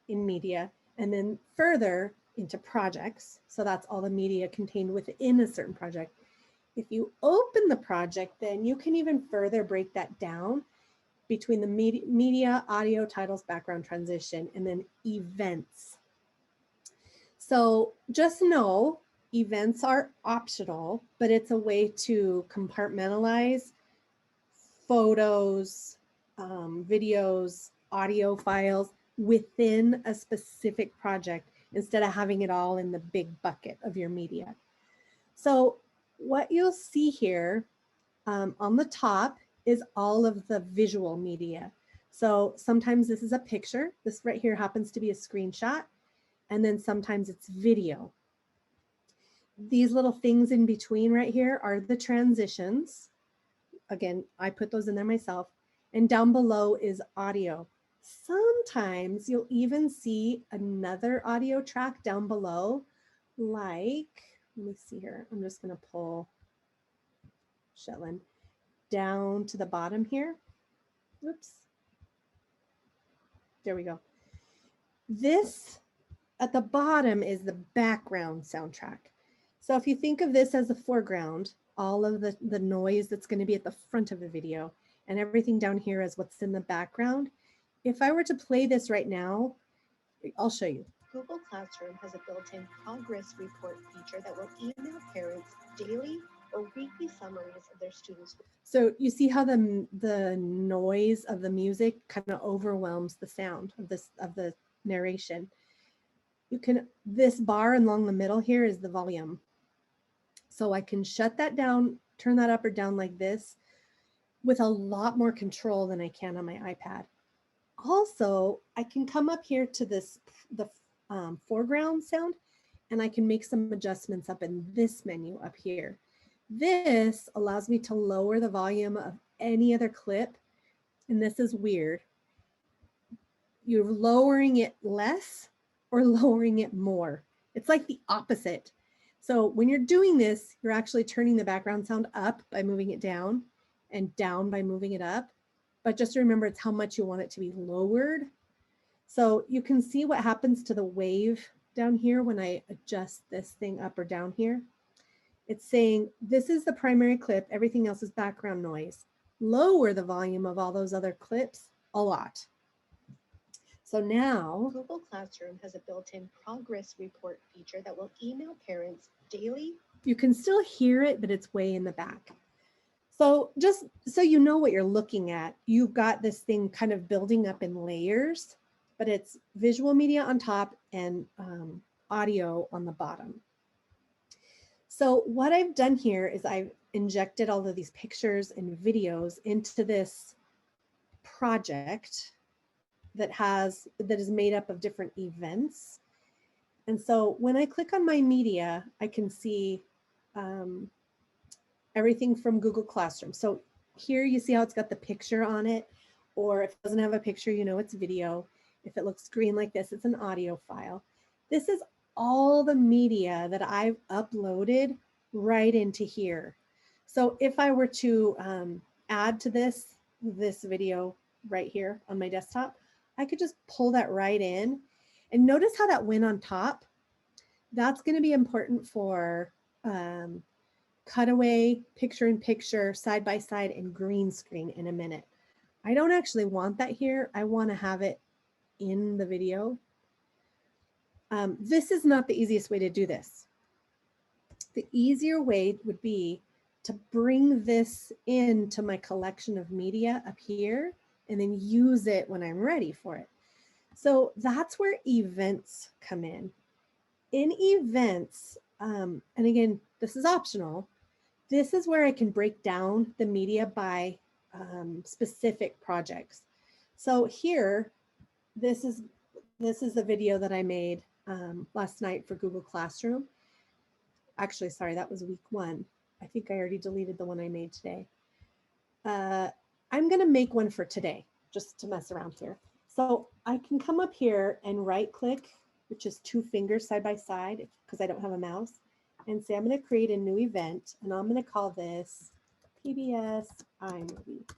in media, and then further into projects. So that's all the media contained within a certain project. If you open the project, then you can even further break that down between the media, audio, titles, background, transition, and then events. So just know events are optional, but it's a way to compartmentalize photos, videos, audio files within a specific project instead of having it all in the big bucket of your media. So what you'll see here on the top is all of the visual media. So sometimes this is a picture. This right here happens to be a screenshot. And then sometimes it's video. These little things in between right here are the transitions. Again, I put those in there myself. And down below is audio. Sometimes you'll even see another audio track down below, like, let me see here. I'm just going to pull Shetland down to the bottom here. Oops. There we go. This at the bottom is the background soundtrack. So if you think of this as the foreground, all of the noise that's going to be at the front of the video, and everything down here is what's in the background. If I were to play this right now, I'll show you. Google Classroom has a built-in progress report feature that will email parents daily or weekly summaries of their students. So you see how the noise of the music kind of overwhelms the sound of the narration. You can, this bar along the middle here is the volume. So I can shut that down, turn that up or down like this with a lot more control than I can on my iPad. Also, I can come up here to the foreground sound, and I can make some adjustments up in this menu up here. This allows me to lower the volume of any other clip, and this is weird. You're lowering it less or lowering it more. It's like the opposite. So when you're doing this, you're actually turning the background sound up by moving it down and down by moving it up. But just remember, it's how much you want it to be lowered. So you can see what happens to the wave down here when I adjust this thing up or down here. It's saying this is the primary clip, everything else is background noise. Lower the volume of all those other clips a lot. So now Google Classroom has a built-in progress report feature that will email parents daily. You can still hear it, but it's way in the back. So just so you know what you're looking at, you've got this thing kind of building up in layers, but it's visual media on top and audio on the bottom. So what I've done here is I've injected all of these pictures and videos into this project that is made up of different events. And so when I click on my media, I can see everything from Google Classroom. So here you see how it's got the picture on it, or if it doesn't have a picture, you know it's video. If it looks green like this, it's an audio file. This is all the media that I've uploaded right into here. So if I were to add to this video right here on my desktop, I could just pull that right in. And notice how that went on top. That's going to be important for cutaway, picture-in-picture, side-by-side, and green screen in a minute. I don't actually want that here. I want to have it in the video. This is not the easiest way to do this. The easier way would be to bring this into my collection of media up here and then use it when I'm ready for it. So that's where events come in. In events, and again, this is optional, this is where I can break down the media by specific projects. So here, this is the video that I made last night for Google Classroom. Actually, sorry, that was week 1. I think I already deleted the one I made today. I'm going to make one for today, just to mess around here. So I can come up here and right click, which is 2 fingers side by side, because I don't have a mouse, and say I'm going to create a new event, and I'm going to call this PBS iMovie.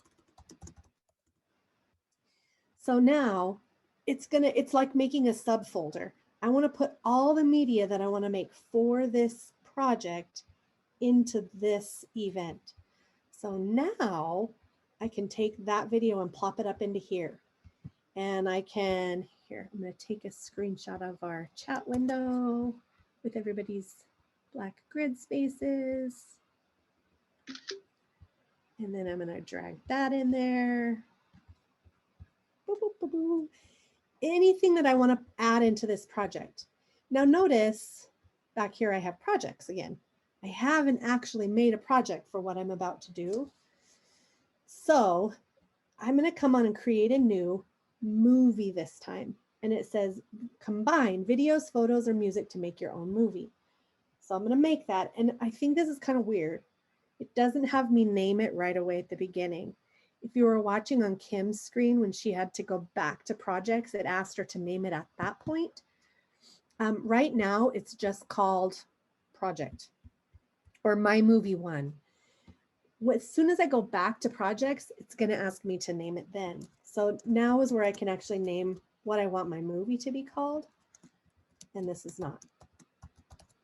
So now it's like making a subfolder. I want to put all the media that I want to make for this project into this event. So now I can take that video and plop it up into here. And I can, here, I'm going to take a screenshot of our chat window with everybody's black grid spaces. And then I'm going to drag that in there. Boop, boop, boop, boop. Anything that I want to add into this project. Now notice back here I have projects again. I haven't actually made a project for what I'm about to do. So I'm going to come on and create a new movie this time. And it says combine videos, photos, or music to make your own movie. So I'm going to make that. And I think this is kind of weird. It doesn't have me name it right away at the beginning. If you were watching on Kim's screen when she had to go back to projects, it asked her to name it at that point. Right now, it's just called Project or My Movie One. As soon as I go back to projects, it's going to ask me to name it then. So now is where I can actually name what I want my movie to be called. And this is not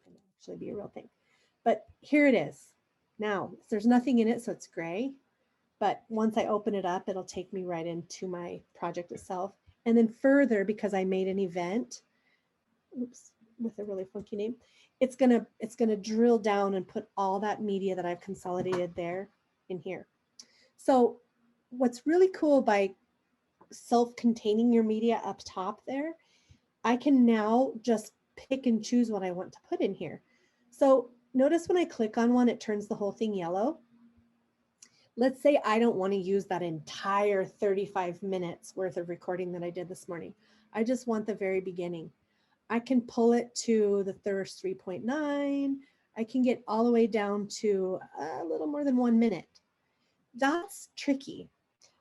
going to actually be a real thing. But here it is. Now, there's nothing in it, so it's gray. But once I open it up, it'll take me right into my project itself. And then further, because I made an event, oops, with a really funky name, it's gonna drill down and put all that media that I've consolidated there in here. So what's really cool by self-containing your media up top there, I can now just pick and choose what I want to put in here. So notice when I click on one, it turns the whole thing yellow. Let's say I don't want to use that entire 35 minutes worth of recording that I did this morning. I just want the very beginning. I can pull it to the first 3.9. I can get all the way down to a little more than 1 minute. That's tricky,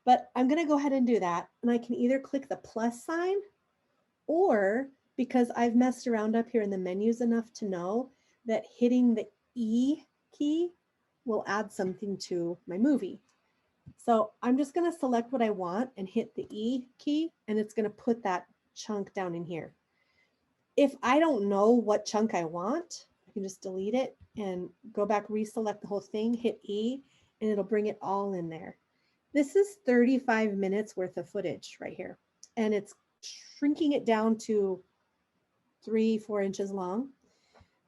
but I'm going to go ahead and do that. And I can either click the plus sign, or because I've messed around up here in the menus enough to know that hitting the E key will add something to my movie. So I'm just going to select what I want and hit the E key, and it's going to put that chunk down in here. If I don't know what chunk I want, I can just delete it and go back, reselect the whole thing, hit E, and it'll bring it all in there. This is 35 minutes worth of footage right here, and it's shrinking it down to 3-4 inches long.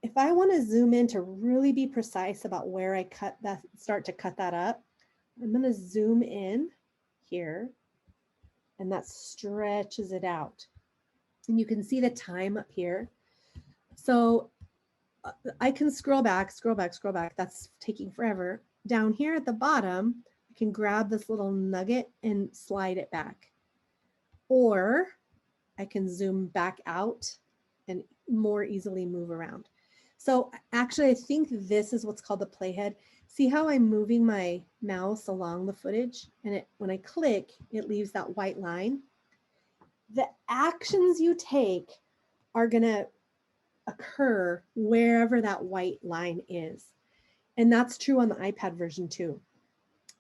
If I want to zoom in to really be precise about where I cut that, start to cut that up, I'm going to zoom in here, and that stretches it out. And you can see the time up here. So I can scroll back. That's taking forever. Down here at the bottom, I can grab this little nugget and slide it back. Or I can zoom back out and more easily move around. So actually, I think this is what's called the playhead. See how I'm moving my mouse along the footage? And when I click, it leaves that white line. The actions you take are going to occur wherever that white line is. And that's true on the iPad version too.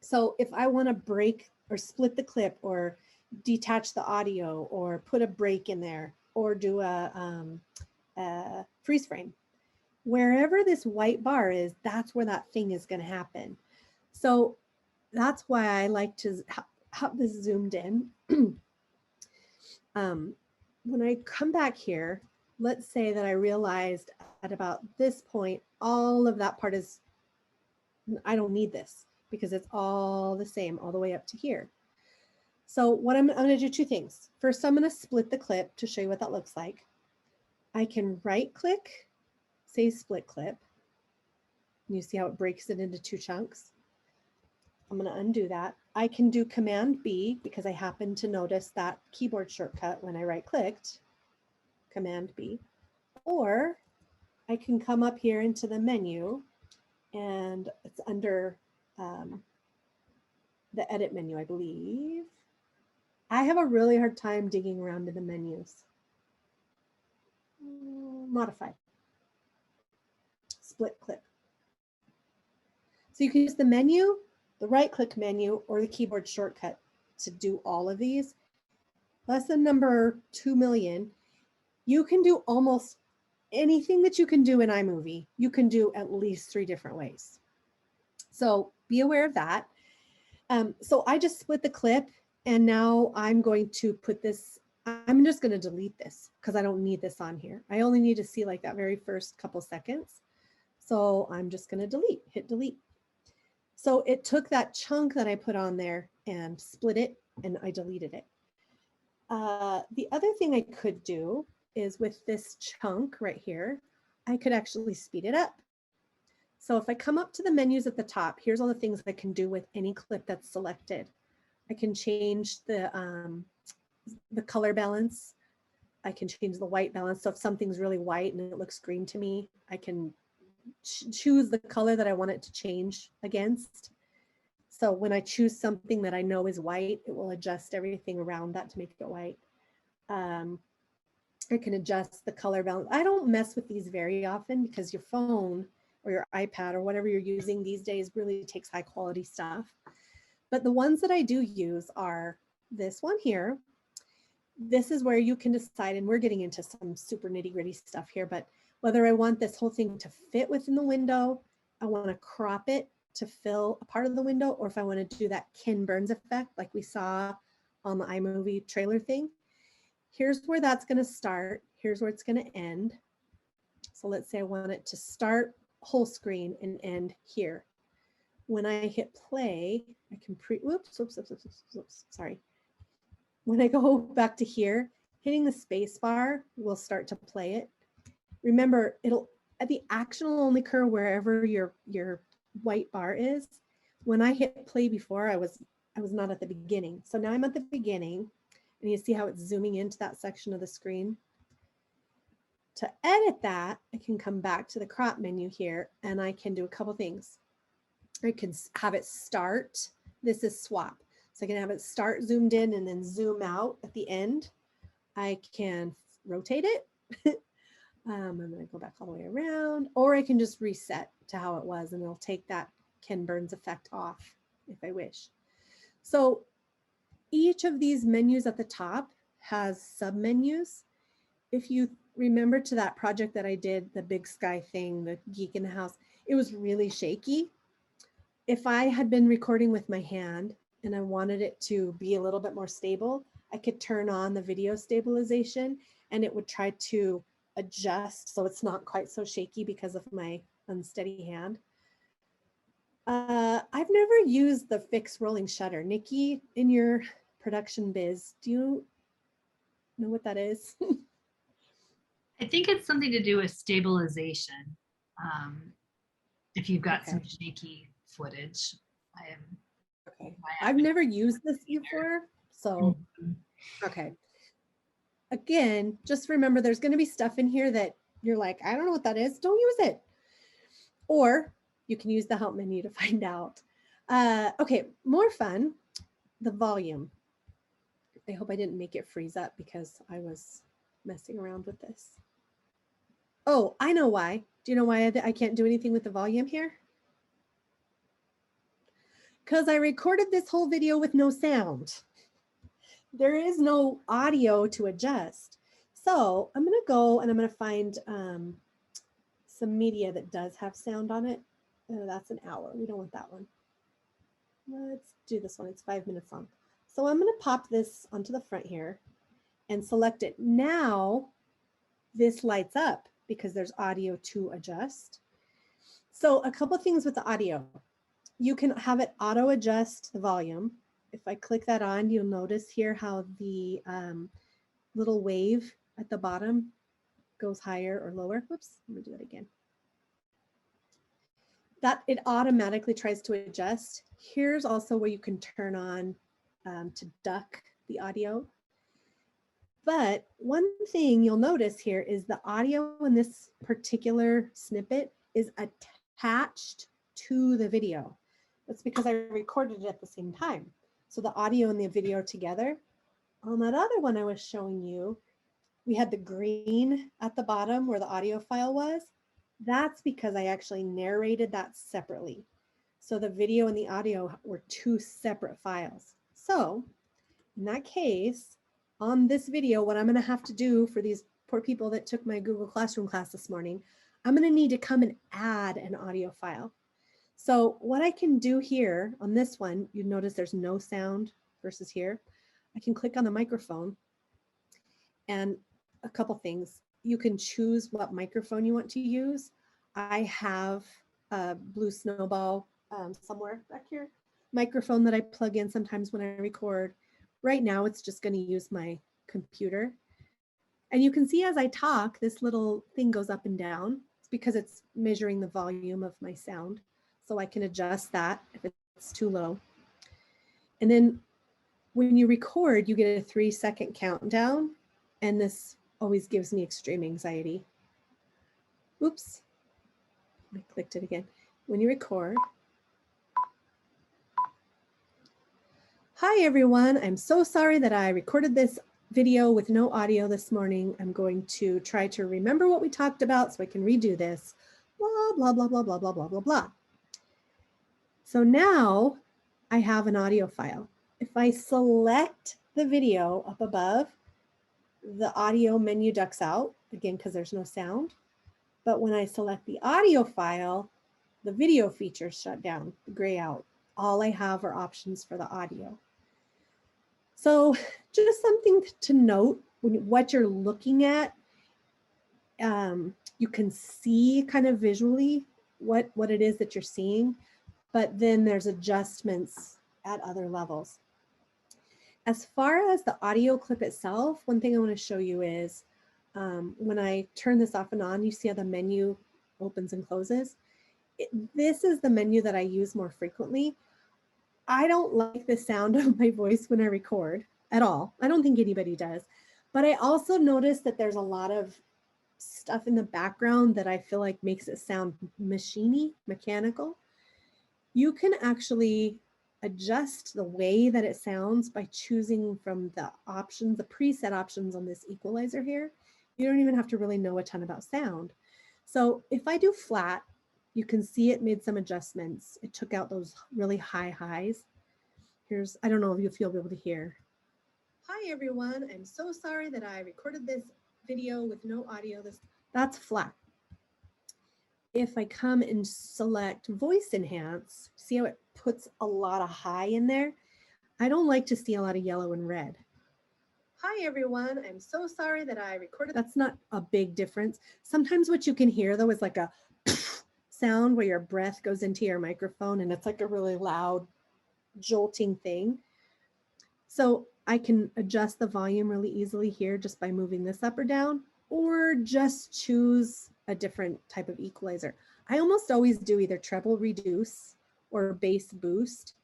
So if I want to break or split the clip or detach the audio or put a break in there or do a freeze frame, wherever this white bar is, that's where that thing is going to happen. So that's why I like to have this zoomed in. When I come back here, let's say that I realized at about this point, all of that part is, I don't need this because it's all the same all the way up to here. So what I'm going to do two things. First, I'm going to split the clip to show you what that looks like. I can right click, say split clip. And you see how it breaks it into two chunks. I'm going to undo that. I can do Command B because I happened to notice that keyboard shortcut when I right clicked, Command B. Or I can come up here into the menu, and it's under the edit menu, I believe. I have a really hard time digging around in the menus. Modify. Split clip. So you can use the menu, the right click menu, or the keyboard shortcut to do all of these. Lesson number 2 million. You can do almost anything that you can do in iMovie. You can do at least 3 different ways. So be aware of that. So I just split the clip, and now I'm going to put this, I'm just going to delete this because I don't need this on here. I only need to see like that very first couple seconds. So I'm just going to delete, hit delete. So it took that chunk that I put on there and split it, and I deleted it. The other thing I could do is with this chunk right here, I could actually speed it up. So if I come up to the menus at the top, here's all the things I can do with any clip that's selected. I can change the color balance. I can change the white balance. So if something's really white and it looks green to me, I can choose the color that I want it to change against. So when I choose something that I know is white, it will adjust everything around that to make it white. I can adjust the color balance. I don't mess with these very often because your phone or your iPad or whatever you're using these days really takes high quality stuff. But the ones that I do use are this one here. This is where you can decide, and we're getting into some super nitty gritty stuff here, but whether I want this whole thing to fit within the window, I want to crop it to fill a part of the window, or if I want to do that Ken Burns effect like we saw on the iMovie trailer thing. Here's where that's going to start. Here's where it's going to end. So let's say I want it to start whole screen and end here. When I hit play, I can whoops, sorry. When I go back to here, hitting the space bar will start to play it. Remember, the action will only occur wherever your white bar is. When I hit play before, I was not at the beginning. So now I'm at the beginning, and you see how it's zooming into that section of the screen. To edit that, I can come back to the crop menu here, and I can do a couple things. I can have it start. This is swap. So I can have it start zoomed in and then zoom out at the end. I can rotate it. I'm going to go back all the way around, or I can just reset to how it was, and it'll take that Ken Burns effect off if I wish. So each of these menus at the top has sub-menus. If you remember to that project that I did, the Big Sky thing, the Geek in the House, it was really shaky. If I had been recording with my hand and I wanted it to be a little bit more stable, I could turn on the video stabilization and it would try to adjust so it's not quite so shaky because of my unsteady hand. I've never used the fixed rolling shutter. Nikki, in your production biz, do you know what that is? I think it's something to do with stabilization. If you've got some shaky footage. Okay. I've never used this before, so okay. Again, just remember there's going to be stuff in here that you're like, I don't know what that is. Don't use it. Or you can use the help menu to find out. Okay, more fun, the volume. I hope I didn't make it freeze up because I was messing around with this. Oh, I know why. Do you know why I can't do anything with the volume here? Because I recorded this whole video with no sound. There is no audio to adjust. So I'm going to go and I'm going to find some media that does have sound on it. Oh, that's an hour. We don't want that one. Let's do this one. It's 5 minutes long. So I'm going to pop this onto the front here and select it. Now this lights up because there's audio to adjust. So a couple things with the audio. You can have it auto adjust the volume. If I click that on, you'll notice here how the little wave at the bottom goes higher or lower. Whoops, I'm gonna do it again. That it automatically tries to adjust. Here's also where you can turn on to duck the audio. But one thing you'll notice here is the audio in this particular snippet is attached to the video. That's because I recorded it at the same time. So the audio and the video are together. On that other one I was showing you, we had the green at the bottom where the audio file was. That's because I actually narrated that separately. So the video and the audio were two separate files. So in that case, on this video, what I'm going to have to do for these poor people that took my Google Classroom class this morning, I'm going to need to come and add an audio file. So what I can do here on this one, you notice there's no sound versus here. I can click on the microphone and a couple things. You can choose what microphone you want to use. I have a Blue Snowball somewhere back here, microphone that I plug in sometimes when I record. Right now, it's just going to use my computer. And you can see as I talk, this little thing goes up and down. because it's measuring the volume of my sound. So I can adjust that if it's too low. And then when you record, you get a 3-second countdown, and this always gives me extreme anxiety. Oops, I clicked it again. When you record. Hi everyone, I'm so sorry that I recorded this video with no audio this morning. I'm going to try to remember what we talked about so I can redo this. Blah, blah, blah, blah, blah, blah, blah, blah, blah. So now I have an audio file. If I select the video up above, the audio menu ducks out, again, because there's no sound. But when I select the audio file, the video features shut down, gray out. All I have are options for the audio. So just something to note, what you're looking at, you can see kind of visually what it is that you're seeing, but then there's adjustments at other levels. As far as the audio clip itself, one thing I want to show you is when I turn this off and on, you see how the menu opens and closes. This is the menu that I use more frequently. I don't like the sound of my voice when I record at all. I don't think anybody does. But I also notice that there's a lot of stuff in the background that I feel like makes it sound machiney, mechanical. You can actually adjust the way that it sounds by choosing from the options, the preset options on this equalizer here. You don't even have to really know a ton about sound. So if I do flat, you can see it made some adjustments. It took out those really high highs. Here's, I don't know if you'll be able to hear. Hi everyone, I'm so sorry that I recorded this video with no audio. That's flat. If I come and select voice enhance, see how it puts a lot of high in there? I don't like to see a lot of yellow and red. Hi everyone, I'm so sorry that I recorded. That's not a big difference. Sometimes what you can hear though is like a sound where your breath goes into your microphone and it's like a really loud jolting thing. So I can adjust the volume really easily here just by moving this up or down, or just choose a different type of equalizer. I almost always do either treble reduce or bass boost,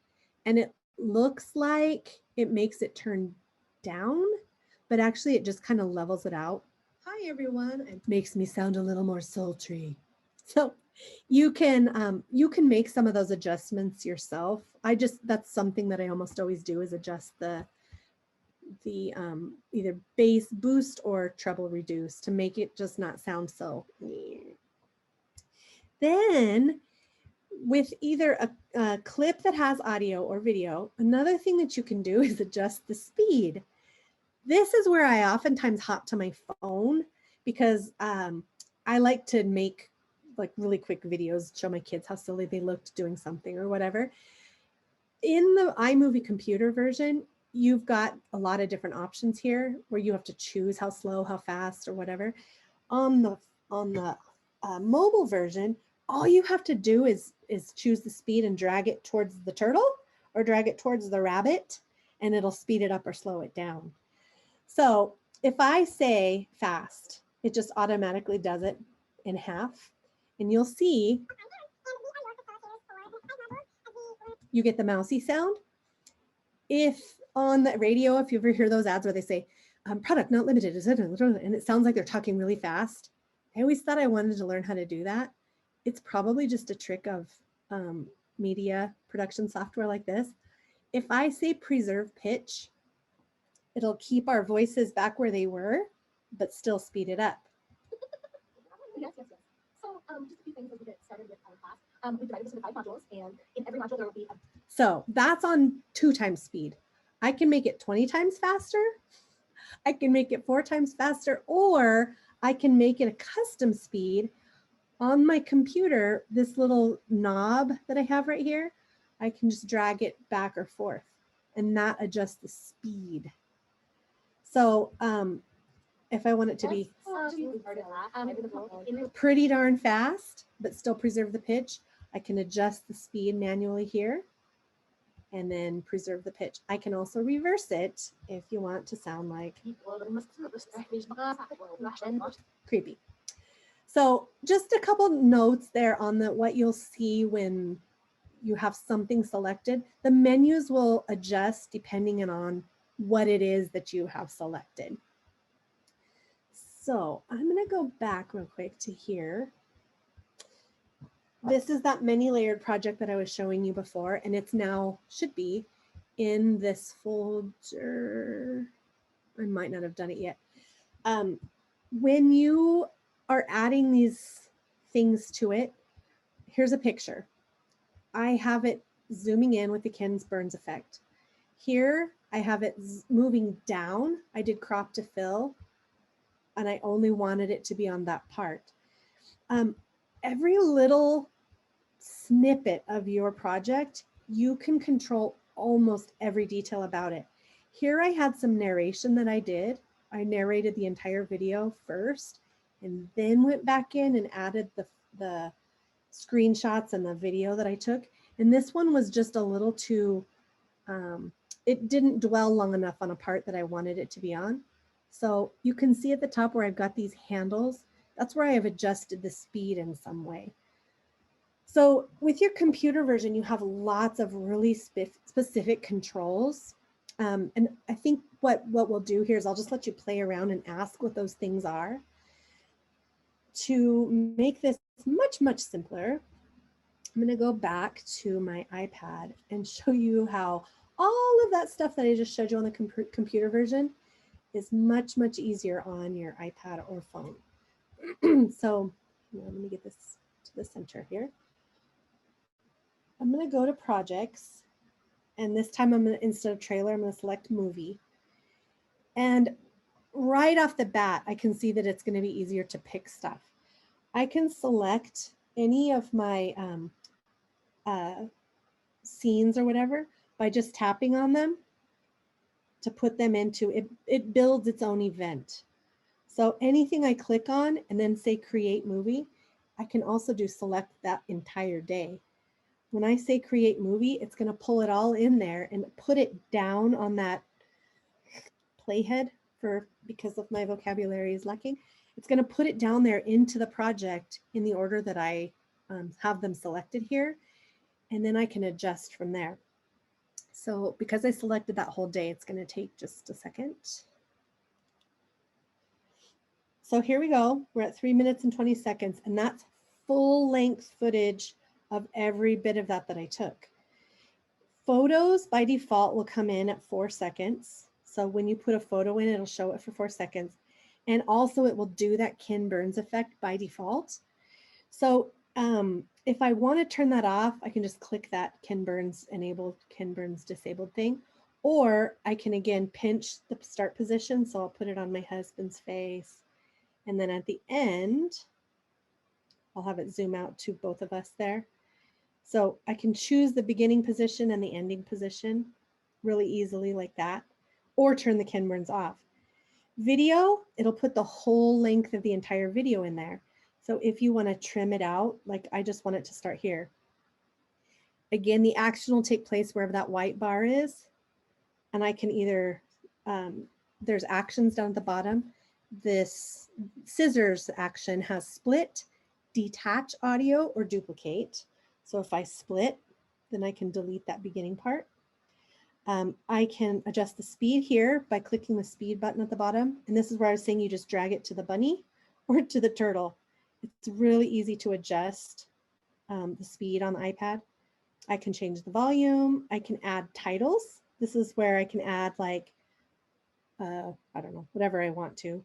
and it looks like it makes it turn down, but actually it just kind of levels it out. Hi everyone, it makes me sound a little more sultry. So you can make some of those adjustments yourself. That's something that I almost always do, is adjust the either bass boost or treble reduce to make it just not sound so. Then with either a clip that has audio or video, another thing that you can do is adjust the speed. This is where I oftentimes hop to my phone because I like to make like really quick videos, show my kids how silly they looked doing something or whatever. In the iMovie computer version, you've got a lot of different options here where you have to choose how slow, how fast, or whatever. On the mobile version, all you have to do is choose the speed and drag it towards the turtle or drag it towards the rabbit, and it'll speed it up or slow it down. So if I say fast, it just automatically does it in half. And you'll see you get the mousy sound. If on the radio, if you ever hear those ads where they say, product not limited, and it sounds like they're talking really fast. I always thought I wanted to learn how to do that. It's probably just a trick of media production software like this. If I say preserve pitch, it'll keep our voices back where they were, but still speed it up. Yes. So just a few things as we get started with our class. We've divided this into 5 modules, and in every module there will be a... So that's on 2 times speed. I can make it 20 times faster. I can make it 4 times faster, or I can make it a custom speed. On my computer, this little knob that I have right here, I can just drag it back or forth, and that adjusts the speed. So if I want it to be pretty darn fast, but still preserve the pitch, I can adjust the speed manually here and then preserve the pitch. I can also reverse it if you want to sound like creepy. So just a couple notes there on what you'll see when you have something selected. The menus will adjust depending on what it is that you have selected. So I'm going to go back real quick to here. This is that many layered project that I was showing you before, and it's now should be in this folder. I might not have done it yet. When you are adding these things to it, here's a picture. I have it zooming in with the Ken Burns effect. Here, I have it moving down. I did crop to fill, and I only wanted it to be on that part. Every little snippet of your project, you can control almost every detail about it. Here I had some narration that I did. I narrated the entire video first and then went back in and added the screenshots and the video that I took. And this one was just a little too, it didn't dwell long enough on a part that I wanted it to be on. So you can see at the top where I've got these handles, that's where I have adjusted the speed in some way. So with your computer version, you have lots of really specific controls. And I think what we'll do here is I'll just let you play around and ask what those things are. To make this much, much simpler, I'm going to go back to my iPad and show you how all of that stuff that I just showed you on the computer version is much, much easier on your iPad or phone. So let me get this to the center here. I'm going to go to projects, and this time I'm going to, instead of trailer, I'm going to select movie. And right off the bat, I can see that it's going to be easier to pick stuff. I can select any of my scenes or whatever by just tapping on them to put them into it. It builds its own event. So anything I click on and then say create movie, I can also do select that entire day. When I say create movie, it's going to pull it all in there and put it down on that playhead because of my vocabulary is lacking. It's going to put it down there into the project in the order that I have them selected here. And then I can adjust from there. So because I selected that whole day, it's going to take just a second. So here we go. We're at 3 minutes and 20 seconds, and that's full length footage of every bit of that I took. Photos by default will come in at 4 seconds. So when you put a photo in, it'll show it for 4 seconds. And also it will do that Ken Burns effect by default. So if I want to turn that off, I can just click that Ken Burns enabled, Ken Burns disabled thing. Or I can again pinch the start position. So I'll put it on my husband's face. And then at the end, I'll have it zoom out to both of us there. So I can choose the beginning position and the ending position really easily like that, or turn the Ken Burns off. Video, it'll put the whole length of the entire video in there. So if you want to trim it out, like I just want it to start here. Again, the action will take place wherever that white bar is. And I can either, there's actions down at the bottom. This scissors action has split, detach audio, or duplicate. So if I split, then I can delete that beginning part. I can adjust the speed here by clicking the speed button at the bottom. And this is where I was saying you just drag it to the bunny or to the turtle. It's really easy to adjust the speed on the iPad. I can change the volume. I can add titles. This is where I can add like, I don't know, whatever I want to.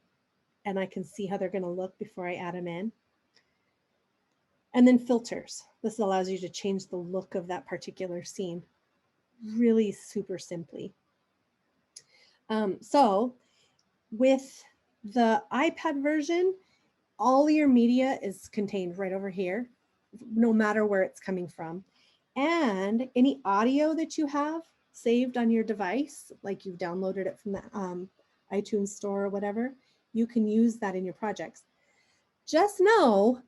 And I can see how they're going to look before I add them in. And then filters. This allows you to change the look of that particular scene really super simply. So with the iPad version, all your media is contained right over here, no matter where it's coming from. And any audio that you have saved on your device, like you've downloaded it from the iTunes store or whatever, you can use that in your projects. Just know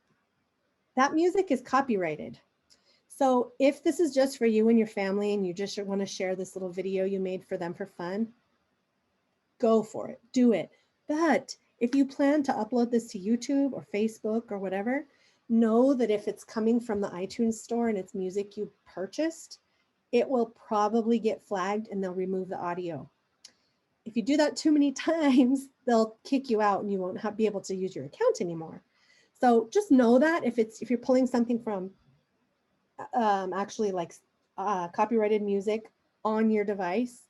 that music is copyrighted. So if this is just for you and your family and you just want to share this little video you made for them for fun, go for it, do it. But If you plan to upload this to YouTube or Facebook or whatever, know that if it's coming from the iTunes store and it's music you purchased, it will probably get flagged and they'll remove the audio. If you do that too many times, they'll kick you out and you won't be able to use your account anymore. So just know that if you're pulling something from actually like copyrighted music on your device,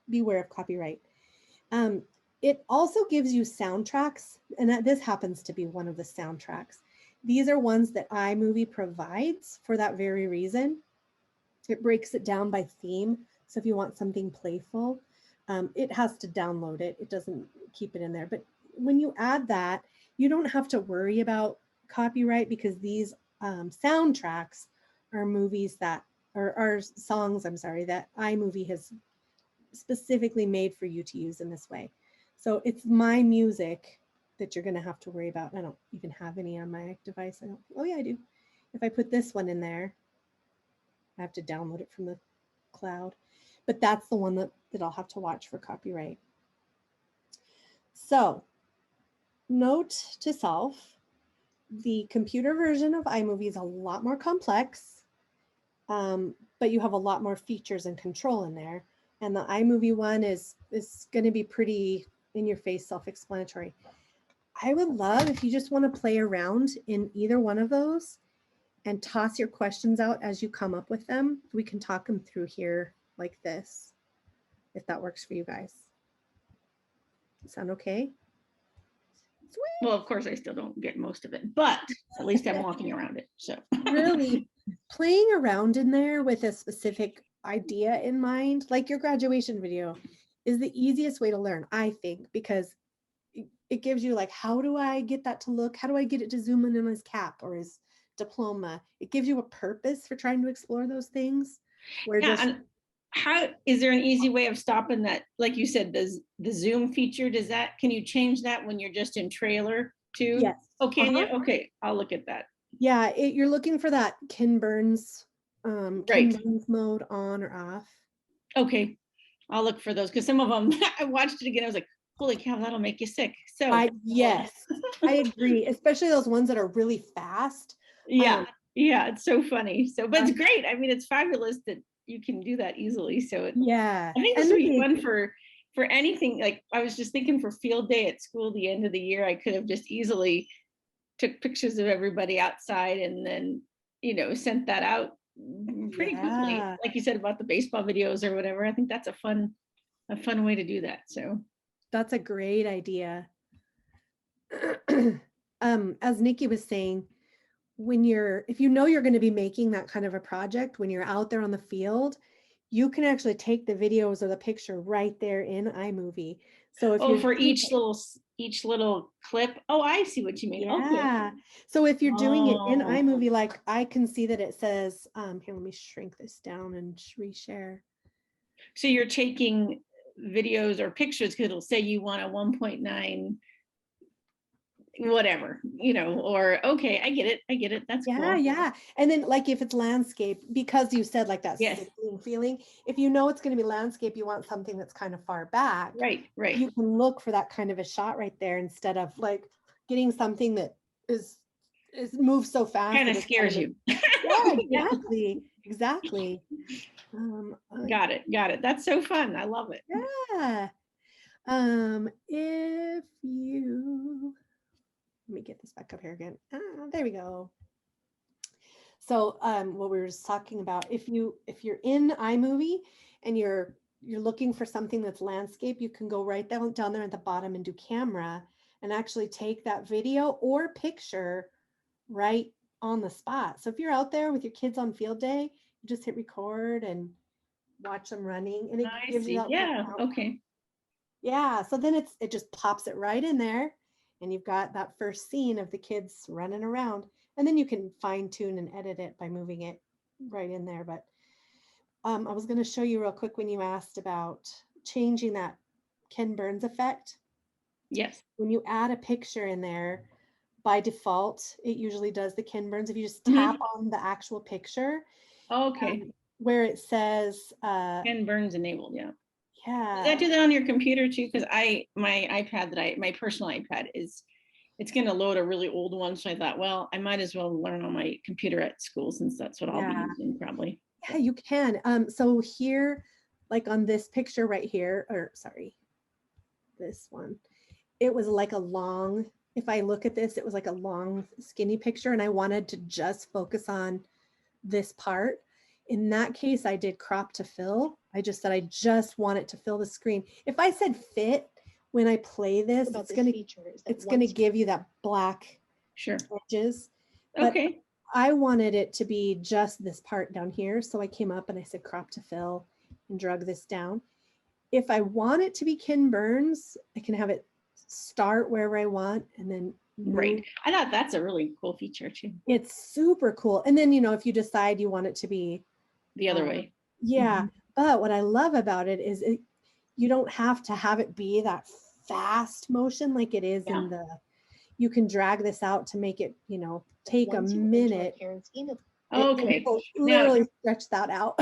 beware of copyright. It also gives you soundtracks, and this happens to be one of the soundtracks. These are ones that iMovie provides for that very reason. It breaks it down by theme. So if you want something playful, it has to download it. It doesn't keep it in there. But when you add that, you don't have to worry about copyright because these soundtracks are movies that are songs, I'm sorry, that iMovie has specifically made for you to use in this way. So it's my music that you're going to have to worry about. I don't even have any on my device. Oh yeah, I do. If I put this one in there, I have to download it from the cloud, but that's the one that I'll have to watch for copyright. So note to self, the computer version of iMovie is a lot more complex, but you have a lot more features and control in there. And the iMovie one is going to be pretty in your face, self-explanatory. I would love if you just want to play around in either one of those and toss your questions out as you come up with them. We can talk them through here like this, if that works for you guys. Sound okay? Well, of course, I still don't get most of it, but at least I'm walking around it. So really playing around in there with a specific idea in mind, like your graduation video, is the easiest way to learn, I think, because it gives you like, how do I get that to look? How do I get it to zoom in on his cap or his diploma? It gives you a purpose for trying to explore those things. Where yeah, just, and how is there an easy way of stopping that? Like you said, the zoom feature, can you change that when you're just in trailer too? yes. Oh, can you? Okay, I'll look at that. Yeah, you're looking for that Ken Burns Right. mode on or off. Okay, I'll look for those because some of them I watched it again. I was like, holy cow, that'll make you sick. So yes, I agree, especially those ones that are really fast. Yeah, it's so funny. So, but it's great. I mean, it's fabulous that you can do that easily. So yeah, I think this would be fun for anything. Like I was just thinking for field day at school, the end of the year, I could have just easily took pictures of everybody outside and then, sent that out pretty quickly. Like you said about the baseball videos or whatever. I think that's a fun way to do that. So that's a great idea. As Nikki was saying, if you know you're going to be making that kind of a project, when you're out there on the field, you can actually take the videos or the picture right there in iMovie. So if you're for each little clip. Oh, I see what you mean. Yeah. Okay. So if you're doing it in iMovie, like I can see that it says, here, let me shrink this down and reshare. So you're taking videos or pictures because it'll say you want a 1.9 whatever, or okay, I get it. That's cool. Yeah. And then like if it's landscape, because you said like that feeling, if you know it's going to be landscape, you want something that's kind of far back. Right. You can look for that kind of a shot right there instead of like getting something that is moves so fast. Kind of scares you. Yeah, exactly. Got it. That's so fun. I love it. Yeah. If you, let me get this back up here again. There we go. So what we were just talking about, if you're in iMovie and you're looking for something that's landscape, you can go right down there at the bottom and do camera and actually take that video or picture right on the spot. So if you're out there with your kids on field day, you just hit record and watch them running, and it gives you that. Yeah. Okay. Yeah. So then it just pops it right in there, and you've got that first scene of the kids running around, and then you can fine tune and edit it by moving it right in there. But I was going to show you real quick when you asked about changing that Ken Burns effect. Yes. When you add a picture in there, by default, it usually does the Ken Burns. If you just tap on the actual picture, okay, where it says Ken Burns enabled, Yeah. that do that on your computer too? Because my iPad my personal iPad it's going to load a really old one. So I thought, well, I might as well learn on my computer at school since that's what I'll be Yeah. using probably. Yeah, you can. So here, like on this picture right here, or sorry, this one, it was like a long, if I look at this, it was like a long skinny picture and I wanted to just focus on this part. In that case, I did crop to fill. I just said, I just want it to fill the screen. If I said fit, when I play this, About it's this gonna feature is that it's gonna once give you that black Sure. edges. But Okay. I wanted it to be just this part down here. So I came up and I said crop to fill and drug this down. If I want it to be Ken Burns, I can have it start wherever I want and then move. Right. I thought that's a really cool feature too. It's super cool. And then, you know, if you decide you want it to be The other way. yeah. But what I love about it is you don't have to have it be that fast motion like it is in the, you can drag this out to make it, you know, take a once you enter a minute. parent's email, Okay. It will Now, literally stretch that out.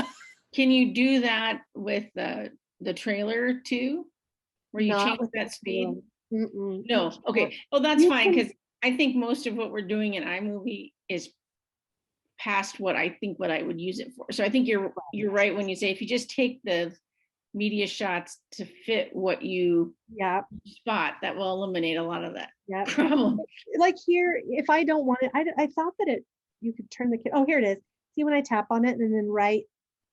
can you do that with the trailer too? Where you Not change with that the speed? trailer. Mm-mm. No. Okay. Well, that's You fine can- because I think most of what we're doing in iMovie is past what I think what I would use it for. So I think you're right when you say if you just take the media shots to fit what you Yeah. spot, that will eliminate a lot of that Yeah. problem. Like here, if I don't want it, I thought that you could turn the, oh, here it is. See when I tap on it and then right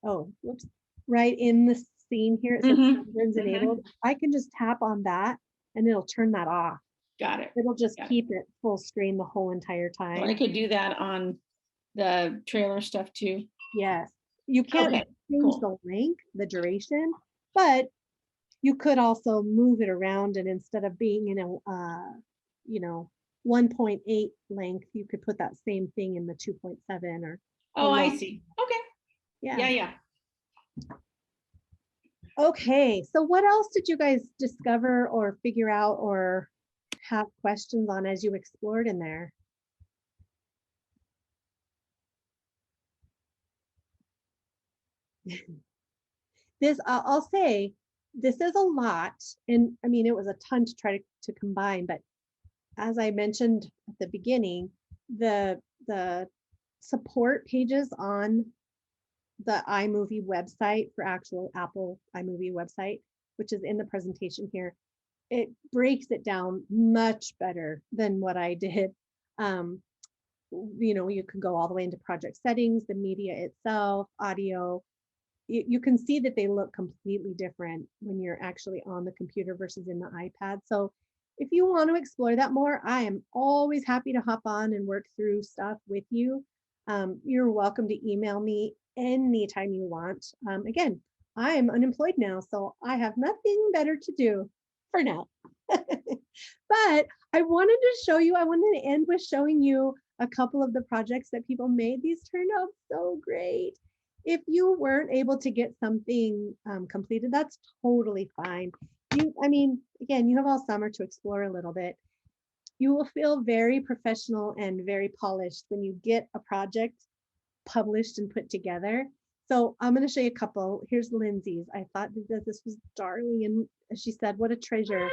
in the scene here, it says Burns enabled. I can just tap on that and it'll turn that off. Got it. It'll just keep it full screen the whole entire So time. I could do that on the trailer stuff too. Yes. You can't Okay, change cool. the length, the duration, but you could also move it around and instead of being in a, you know, 1.8 length, you could put that same thing in the 2.7 or. Oh, I see. Okay. Yeah. Yeah. Okay. So what else did you guys discover or figure out or have questions on as you explored in there? This, I'll say, this is a lot. And I mean, it was a ton to try to combine, but as I mentioned at the beginning, the support pages on the iMovie website for actual Apple iMovie website, which is in the presentation here, it breaks it down much better than what I did. You know, you can go all the way into project settings, the media itself, audio. You can see that they look completely different when you're actually on the computer versus in the iPad. So if you want to explore that more, I am always happy to hop on and work through stuff with you. You're welcome to email me anytime you want. Again, I'm unemployed now, so I have nothing better to do for now. But I wanted to end with showing you a couple of the projects that people made. These turned out so great. If you weren't able to get something completed, that's totally fine. Again, you have all summer to explore a little bit. You will feel very professional and very polished when you get a project published and put together. So I'm going to show you a couple. Here's Lindsay's. I thought that this was darling, and as she said, what a treasure.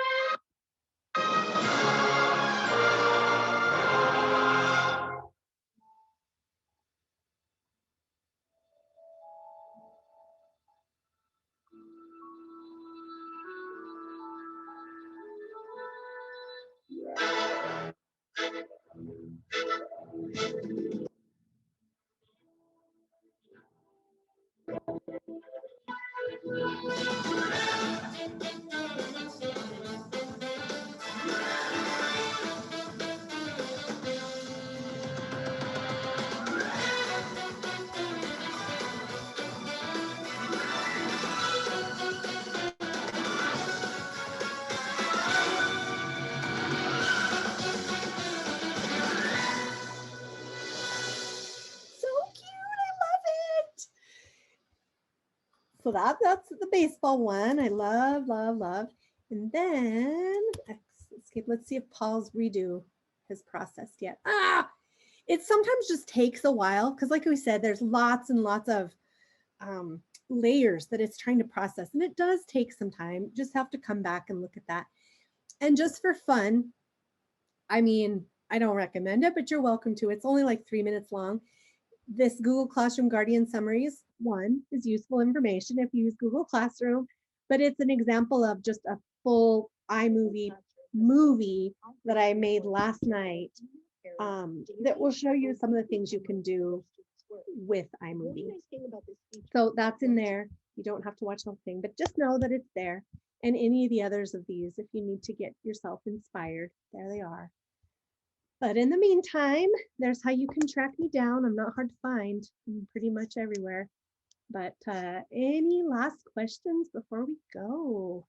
So that's the baseball one. I love, love, love. And then let's see if Paul's redo has processed yet. It sometimes just takes a while because like we said, there's lots and lots of layers that it's trying to process. And it does take some time. Just have to come back and look at that. And just for fun, I mean, I don't recommend it, but you're welcome to. It's only like 3 minutes long. This Google Classroom Guardian Summaries one is useful information if you use Google Classroom, but it's an example of just a full iMovie movie that I made last night that will show you some of the things you can do with iMovie. So that's in there. You don't have to watch the whole thing, but just know that it's there. And any of the others of these, if you need to get yourself inspired, there they are. But in the meantime, there's how you can track me down. I'm not hard to find. I'm pretty much everywhere. But any last questions before we go?